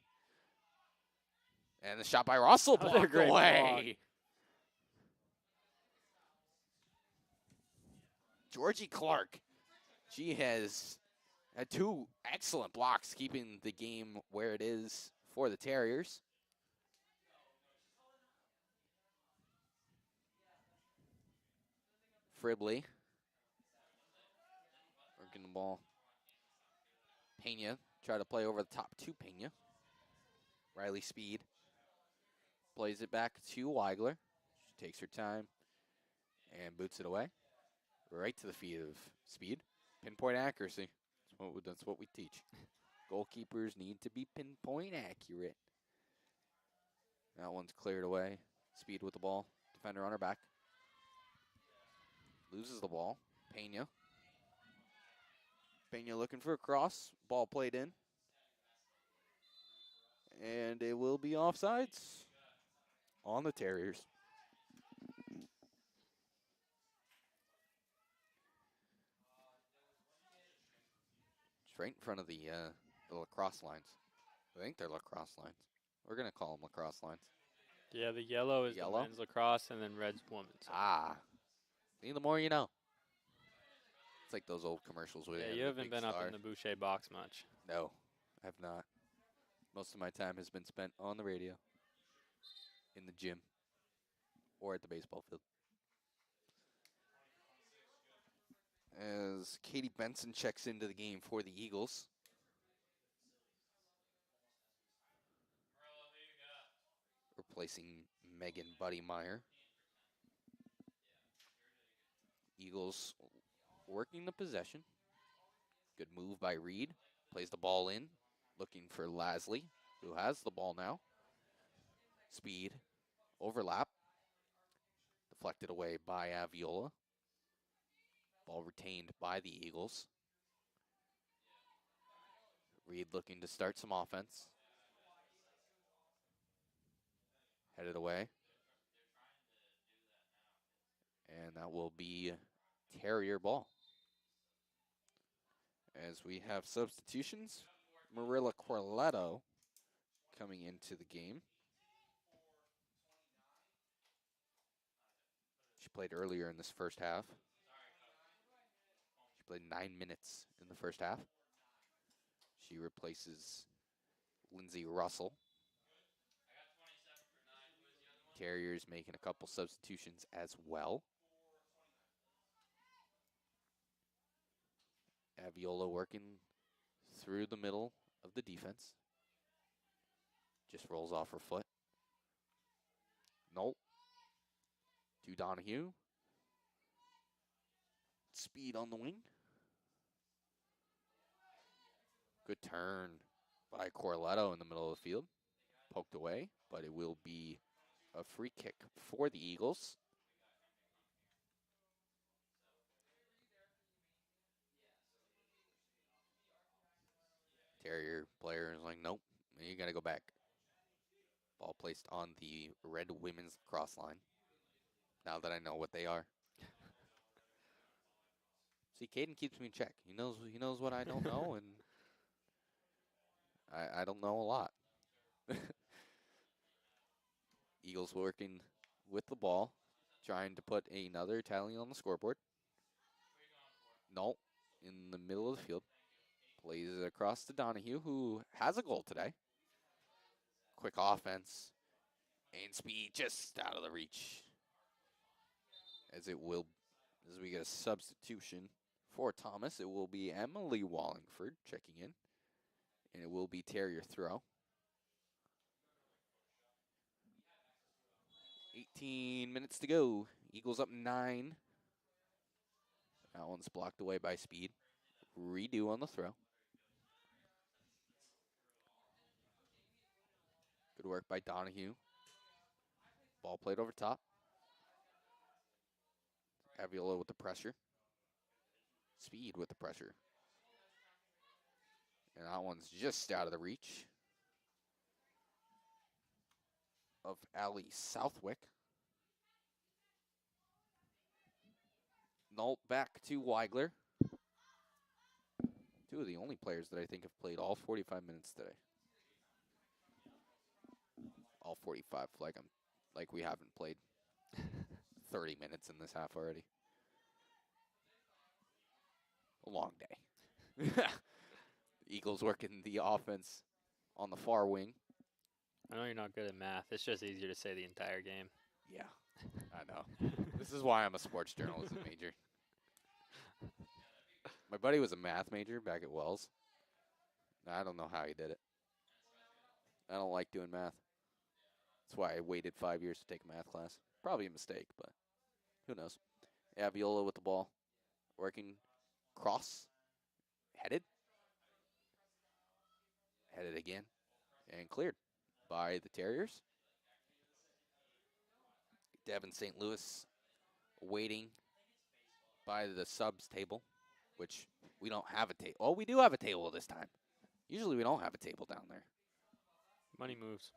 And the shot by Russell blocked away. Georgie Clark. She has had 2 excellent blocks, keeping the game where it is for the Terriers. Fribley. Working the ball. Pena try to play over the top to Pena. Riley Speed plays it back to Weigler. She takes her time and boots it away. Right to the feet of Speed. Pinpoint accuracy. That's what we teach. Goalkeepers need to be pinpoint accurate. That one's cleared away. Speed with the ball. Defender on her back. Loses the ball. Pena. Pena looking for a cross. Ball played in. And it will be offsides on the Terriers. It's right in front of the lacrosse lines. I think they're lacrosse lines. We're going to call them lacrosse lines. Yeah, the yellow is Yellow? the men's lacrosse, and then red's women's. Ah. See, the more you know. It's like those old commercials with Yeah, you haven't been up in the Boucher box much. No, I have not. Most of my time has been spent on the radio, in the gym, or at the baseball field. As Katie Benson checks into the game for the Eagles. Replacing Megan Buddy-Meyer. Eagles working the possession. Good move by Reed. Plays the ball in. Looking for Lasley, who has the ball now. Speed. Overlap. Deflected away by Aviola. Ball retained by the Eagles. Reed looking to start some offense. Headed away. And that will be Terrier ball. As we have substitutions, Marilla Corletto coming into the game. She played earlier in this first half. She played 9 minutes in the first half. She replaces Lindsay Russell. Terriers making a couple substitutions as well. Aviola working through the middle of the defense. Just rolls off her foot. Nope. To Donahue. Speed on the wing. Good turn by Corletto in the middle of the field. Poked away, but it will be a free kick for the Eagles. Terrier player is like, nope, you got to go back. Ball placed on the red women's lacrosse line. Now that I know what they are. See, Caden keeps me in check. He knows what I don't know, and I don't know a lot. Eagles working with the ball, trying to put another tally on the scoreboard. Nope, in the middle of the field. Plays it across to Donahue, who has a goal today. Quick offense and speed just out of the reach. As we get a substitution for Thomas, it will be Emily Wallingford checking in, and it will be Terrier throw. 18 minutes to go. Eagles up 9. That one's blocked away by Speed. Redo on the throw. Good work by Donahue. Ball played over top. Aviola with the pressure. Speed with the pressure. And that one's just out of the reach of Allie Southwick. Null back to Weigler. Two of the only players that I think have played all 45 minutes today. All 45, like we haven't played 30 minutes in this half already. A long day. Eagles working the offense on the far wing. I know you're not good at math. It's just easier to say the entire game. Yeah, I know. This is why I'm a sports journalism major. My buddy was a math major back at Wells. I don't know how he did it. I don't like doing math. That's why I waited 5 years to take a math class. Probably a mistake, but who knows. Aviola with the ball. Working cross. Headed. Headed again. And cleared by the Terriers. Devin St. Louis waiting by the subs table, which we don't have a table. Oh, we do have a table this time. Usually we don't have a table down there. Money moves.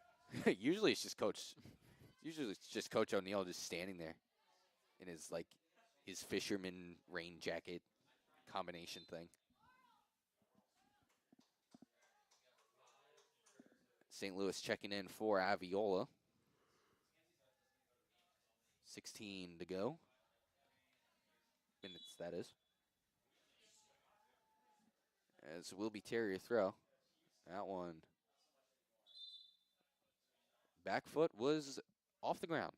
Usually it's just Coach O'Neill just standing there in his fisherman rain jacket combination thing. St. Louis checking in for Aviola. 16 to go. Minutes, that is. As will be Terrier throw. That one. Back foot was off the ground.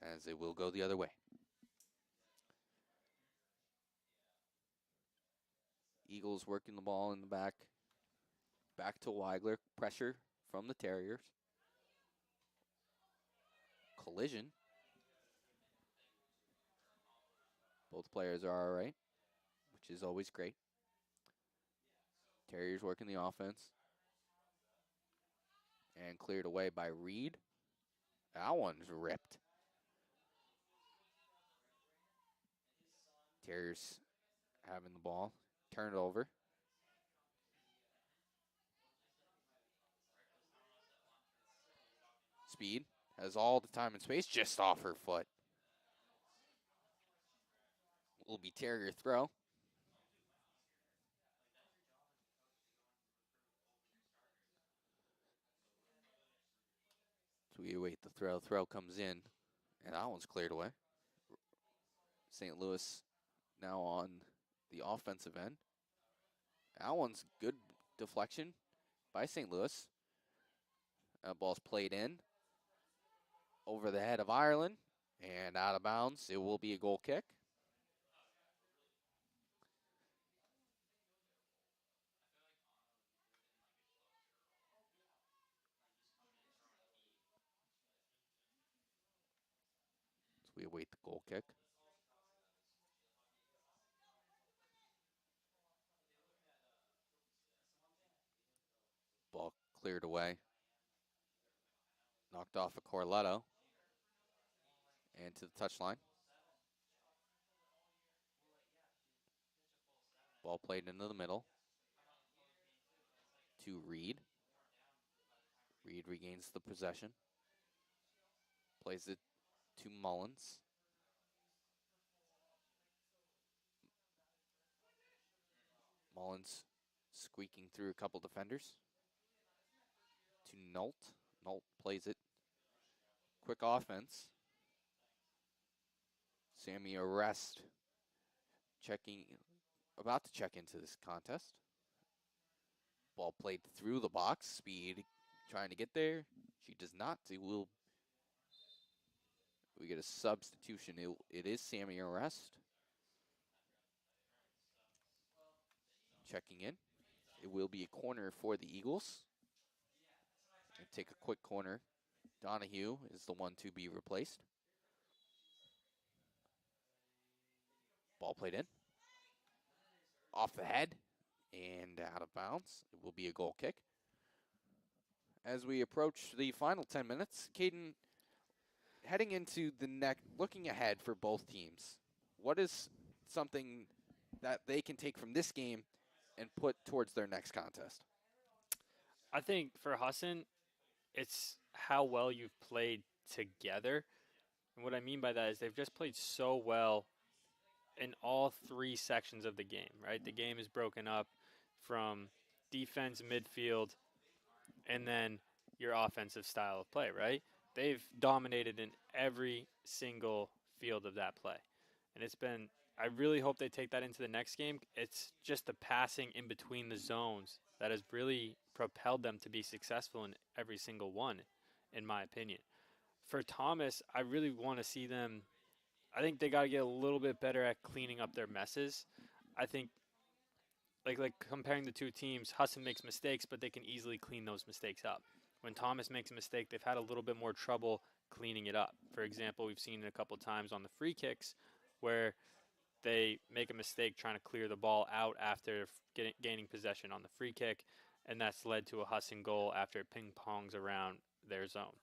As it will go the other way. Eagles working the ball in the back. Back to Weigler. Pressure from the Terriers. Collision. Both players are all right, which is always great. Terriers working the offense. And cleared away by Reed. That one's ripped. Terriers having the ball. Turned over. Speed has all the time and space just off her foot. Will be Terrier throw. So we await the throw. Throw comes in, and that one's cleared away. St. Louis now on the offensive end. That one's good deflection by St. Louis. That ball's played in over the head of Ireland and out of bounds. It will be a goal kick. So we await the goal kick. Ball cleared away. Knocked off a Corletto. And to the touchline. Ball played into the middle. To Reed. Reed regains the possession. Plays it to Mullins. Mullins squeaking through a couple defenders. To Nault. Nault plays it. Quick offense. Sammy Arrest about to check into this contest. Ball played through the box. Speed trying to get there. She does not. We get a substitution. It is Sammy Arrest. Checking in. It will be a corner for the Eagles. And take a quick corner. Donahue is the one to be replaced. Ball played in. Off the head and out of bounds. It will be a goal kick. As we approach the final 10 minutes, Caden, heading into the looking ahead for both teams, what is something that they can take from this game and put towards their next contest? I think for Husson, it's how well you've played together. And what I mean by that is they've just played so well in all three sections of the game, right? The game is broken up from defense, midfield, and then your offensive style of play, right? They've dominated in every single field of that play. And I really hope they take that into the next game. It's just the passing in between the zones that has really propelled them to be successful in every single one, in my opinion. For Thomas, I really want to see them. I think they got to get a little bit better at cleaning up their messes. I think, like comparing the two teams, Husson makes mistakes, but they can easily clean those mistakes up. When Thomas makes a mistake, they've had a little bit more trouble cleaning it up. For example, we've seen it a couple times on the free kicks where they make a mistake trying to clear the ball out after gaining possession on the free kick, and that's led to a Husson goal after it ping-pongs around their zone.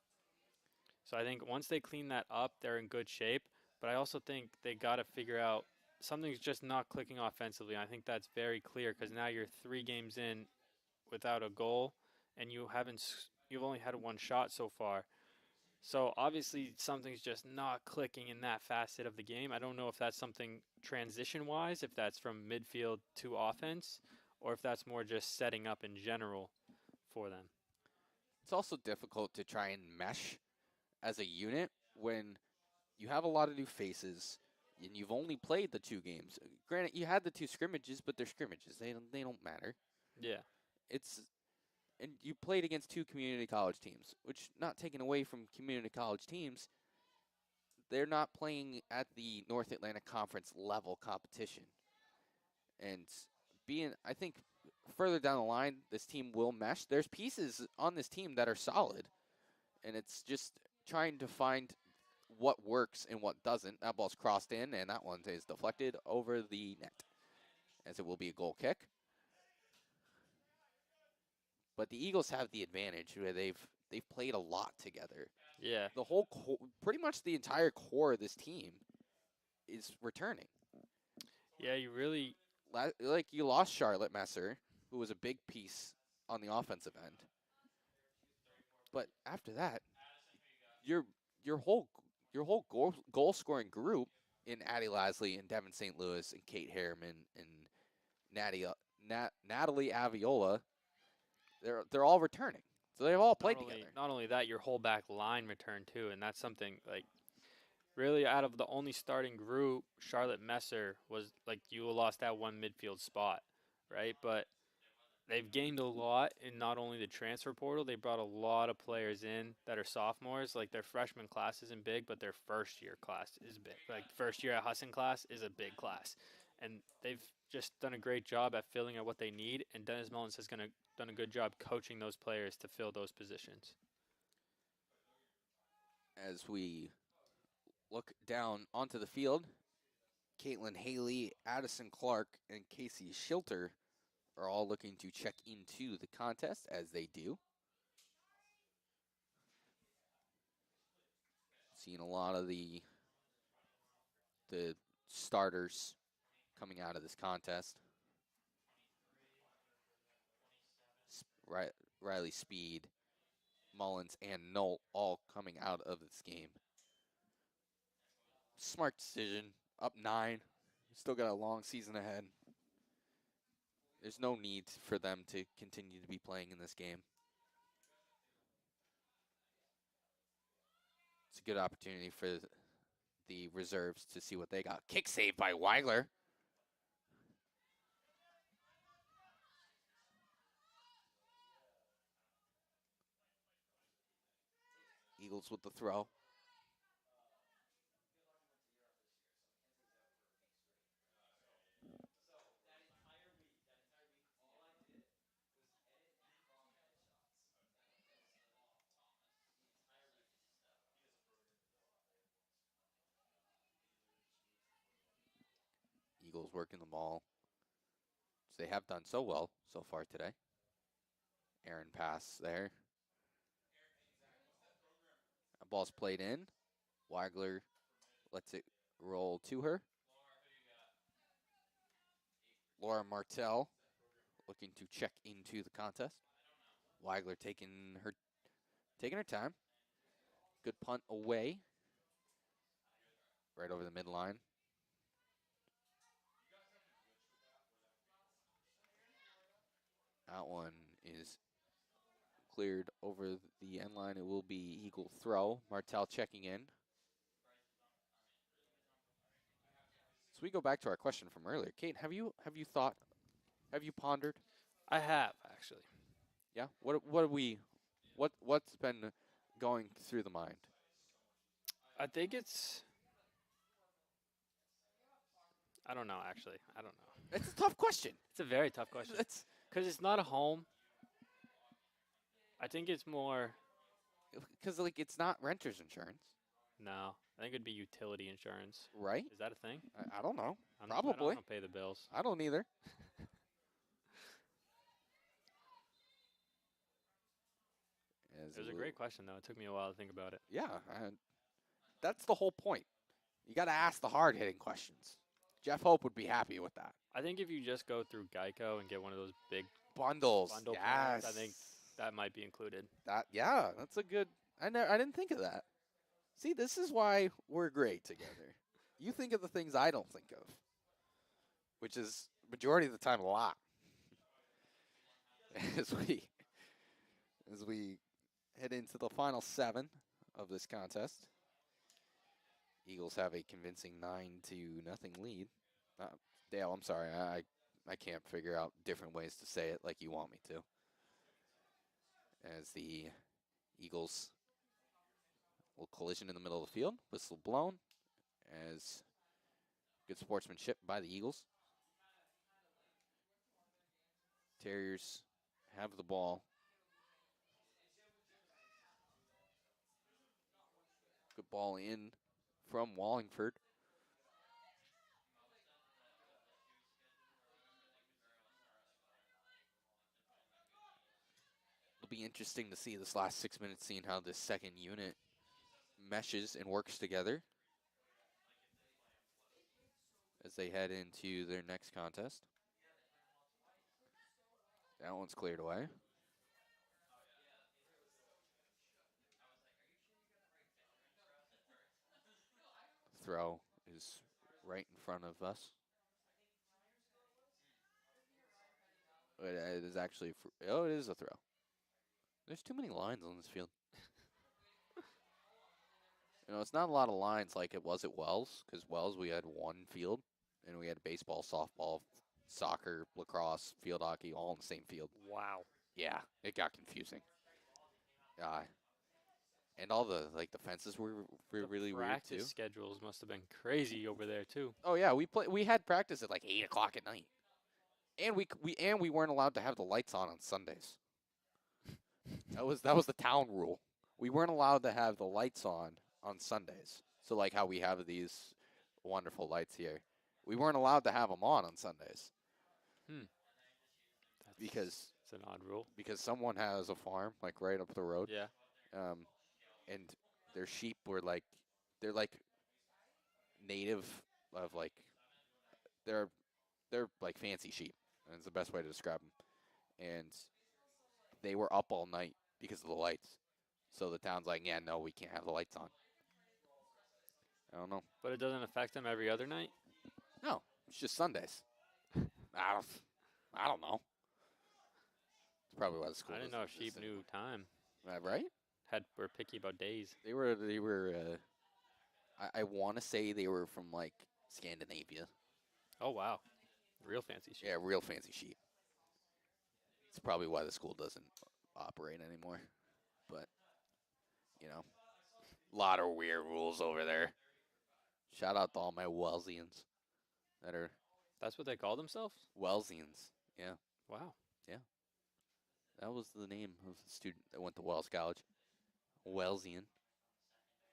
So I think once they clean that up, they're in good shape. But I also think they got to figure out something's just not clicking offensively. I think that's very clear because now you're 3 games in without a goal, and you've only had one shot so far. So obviously something's just not clicking in that facet of the game. I don't know if that's something transition-wise, if that's from midfield to offense, or if that's more just setting up in general for them. It's also difficult to try and mesh as a unit when you have a lot of new faces and you've only played the 2 games. Granted, you had the 2 scrimmages, but they're scrimmages. They don't matter. Yeah. And you played against 2 community college teams, which, not taken away from community college teams, they're not playing at the North Atlantic Conference level competition. And I think further down the line, this team will mesh. There's pieces on this team that are solid, and it's just trying to find what works and what doesn't. That ball's crossed in, and that one is deflected over the net, as it will be a goal kick. But the Eagles have the advantage where they've played a lot together. Yeah. The whole pretty much the entire core of this team is returning. Yeah, you really you lost Charlotte Messer, who was a big piece on the offensive end. But after that, your your whole goal scoring group in Addie Lasley and Devin St. Louis and Kate Harriman and Natalie Aviola, they're all returning. So they've all played together. Not only that, your whole back line returned too, and that's something like really out of the only starting group, Charlotte Messer was like you lost that one midfield spot, right? But they've gained a lot in not only the transfer portal, they brought a lot of players in that are sophomores. Like their freshman class isn't big, but their first year class is big. Like first year at Husson class is a big class. And they've just done a great job at filling out what they need. And Dennis Mullins has done a good job coaching those players to fill those positions. As we look down onto the field, Caitlin Haley, Addison Clark, and Casey Schilter are all looking to check into the contest, as they do. Seeing a lot of the starters coming out of this contest. Riley Speed, Mullins, and Knoll all coming out of this game. Smart decision. Up 9. Still got a long season ahead. There's no need for them to continue to be playing in this game. It's a good opportunity for the reserves to see what they got. Kick save by Weigler. Eagles with the throw. Eagles working the ball. So they have done so well so far today. Aaron pass there. A ball's played in. Weigler lets it roll to her. Laura Martell looking to check into the contest. Weigler taking her time. Good punt away. Right over the midline. That one is cleared over the end line. It will be Eagle throw. Martell checking in. So we go back to our question from earlier. Kate, have you pondered? I have, actually. Yeah. What's been going through the mind? I think I don't know, actually. I don't know. It's a tough question. It's a very tough question. Because it's not a home. I think it's more. Because it's not renter's insurance. No, I think it'd be utility insurance. Right? Is that a thing? I don't know. I Probably. don't pay the bills. I don't either. It was a great question, though. It took me a while to think about it. Yeah, that's the whole point. You got to ask the hard-hitting questions. Jeff Hope would be happy with that. I think if you just go through Geico and get one of those big bundle plans, I think that might be included. That's a good. I didn't think of that. See, this is why we're great together. You think of the things I don't think of, which is majority of the time a lot. As we head into the final 7 of this contest, Eagles have a convincing 9-0 lead. Dale, I'm sorry, I can't figure out different ways to say it like you want me to. As the Eagles will collision in the middle of the field, whistle blown, as good sportsmanship by the Eagles. Terriers have the ball. Good ball in from Wallingford. It'll be interesting to see this last 6 minutes, seeing how this second unit meshes and works together as they head into their next contest. That one's cleared away. throw is right in front of us. It is actually, oh, it is a throw. There's too many lines on this field. It's not a lot of lines like it was at Wells, because Wells we had one field, and we had baseball, softball, soccer, lacrosse, field hockey, all in the same field. Wow. Yeah, it got confusing. And all the fences were really weird too. Practice schedules must have been crazy over there too. Oh yeah, we had practice at like 8 o'clock at night, and we weren't allowed to have the lights on Sundays. That was the town rule. We weren't allowed to have the lights on Sundays. So like how we have these wonderful lights here, we weren't allowed to have them on Sundays. Because it's an odd rule. Because someone has a farm like right up the road. Yeah. And their sheep were they're like native of like they're like fancy sheep, and it's the best way to describe them. And they were up all night because of the lights. So the town's like, yeah, no, we can't have the lights on. I don't know. But it doesn't affect them every other night? No, it's just Sundays. I don't know. It's probably why the school. I didn't know sheep knew time. Right? Were picky about days. They were. I want to say they were from like Scandinavia. Oh wow, real fancy sheep. Yeah, real fancy sheep. It's probably why the school doesn't operate anymore. But a lot of weird rules over there. Shout out to all my Wellsians that are. That's what they call themselves? Wellsians. Yeah. Wow. Yeah. That was the name of the student that went to Wells College. Wellsian.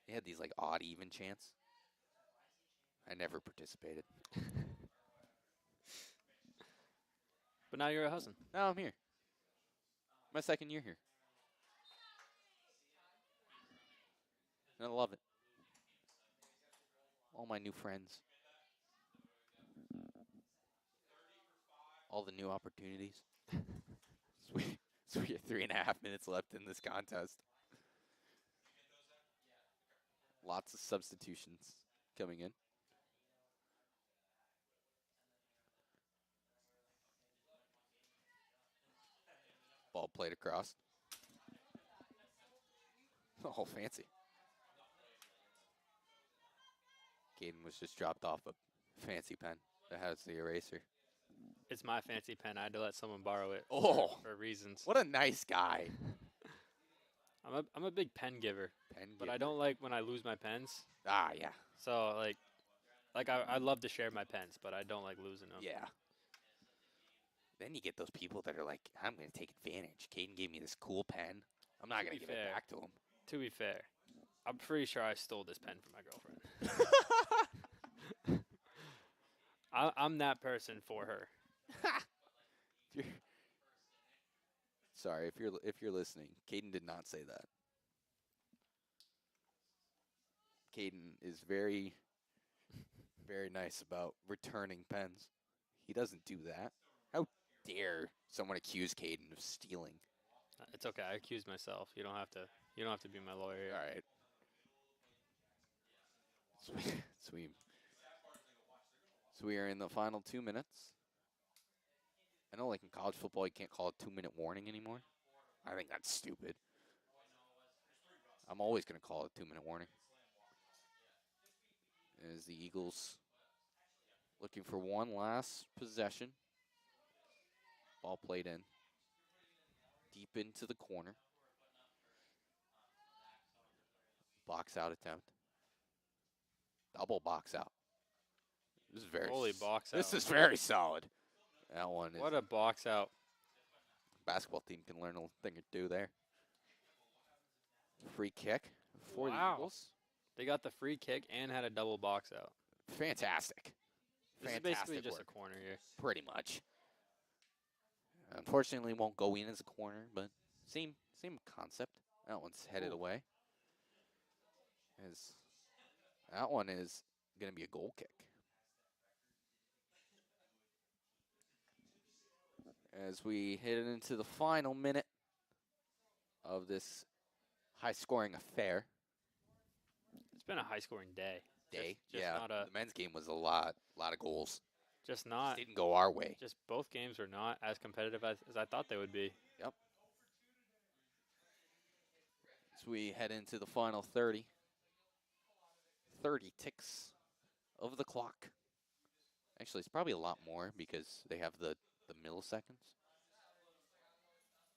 They had these like odd even chants. I never participated. But now you're a Husson. Now I'm here. My second year here. And I love it. All my new friends. All the new opportunities. So we have 3.5 minutes left in this contest. Lots of substitutions coming in. Ball played across. Oh, fancy. Caden was just dropped off a fancy pen that has the eraser. It's my fancy pen. I had to let someone borrow it for reasons. What a nice guy. I'm a big pen giver. But I don't like when I lose my pens. Ah, yeah. So I love to share my pens, but I don't like losing them. Yeah. Then you get those people that are like, I'm going to take advantage. Caden gave me this cool pen. I'm not going to give it back to him. To be fair, I'm pretty sure I stole this pen from my girlfriend. I'm that person for her. Sorry, if you're listening, Caden did not say that. Caden is very, very nice about returning pens. He doesn't do that. How dare someone accuse Caden of stealing? It's okay. I accuse myself. You don't have to be my lawyer here. All right. So we are in the final 2 minutes. I know, like in college football, you can't call a 2-minute warning anymore. I think that's stupid. I'm always going to call it a 2-minute warning. As the Eagles looking for one last possession. Ball played in. Deep into the corner. Box out attempt. Double box out. This is very Holy box out. This is very solid. That one is. What a box out. Basketball team can learn a thing or two there. Free kick for the Eagles. They got the free kick and had a double box out. Fantastic. This is basically just a corner here. Pretty much. Unfortunately, won't go in as a corner, but same concept. That one's headed away. That one is going to be a goal kick. As we head into the final minute of this high-scoring affair. It's been a high-scoring day. day. Just yeah, not a. the men's game was a lot of goals. Just not. Didn't go our way. Just both games were not as competitive as I thought they would be. Yep. As we head into the final 30. 30 ticks of the clock. Actually, it's probably a lot more because they have the milliseconds.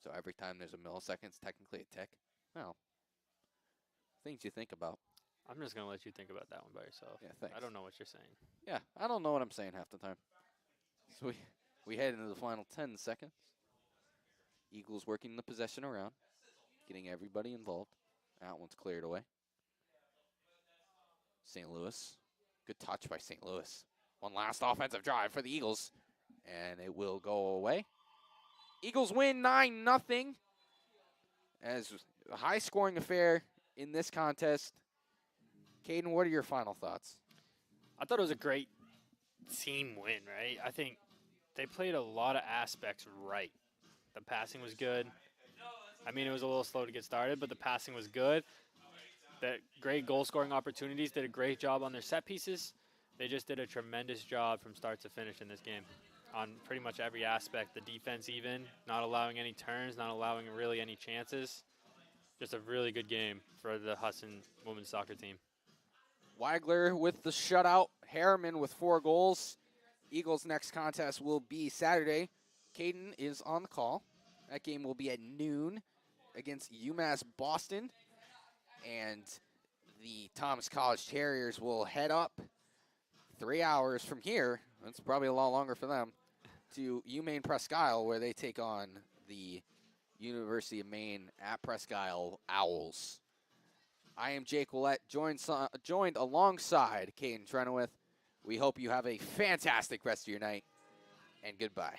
So every time there's a millisecond, it's technically a tick. Well, things you think about. I'm just going to let you think about that one by yourself. Yeah, thanks. I don't know what you're saying. Yeah, I don't know what I'm saying half the time. So we head into the final 10 seconds. Eagles working the possession around, getting everybody involved. That one's cleared away. St. Louis. Good touch by St. Louis. One last offensive drive for the Eagles, and it will go away. Eagles win 9-0. As a high-scoring affair in this contest. Caden, what are your final thoughts? I thought it was a great team win, right? I think they played a lot of aspects right. The passing was good. I mean, it was a little slow to get started, but the passing was good. The great goal-scoring opportunities, did a great job on their set pieces. They just did a tremendous job from start to finish in this game on pretty much every aspect. The defense even, not allowing any turns, not allowing really any chances. Just a really good game for the Husson women's soccer team. Weigler with the shutout. Harriman with 4 goals. Eagles' next contest will be Saturday. Caden is on the call. That game will be at noon against UMass Boston. And the Thomas College Terriers will head up 3 hours from here. That's probably a lot longer for them. To UMaine Presque Isle, where they take on the University of Maine at Presque Isle Owls. I am Jake Willett, joined alongside Caden Trenowith. We hope you have a fantastic rest of your night, and goodbye.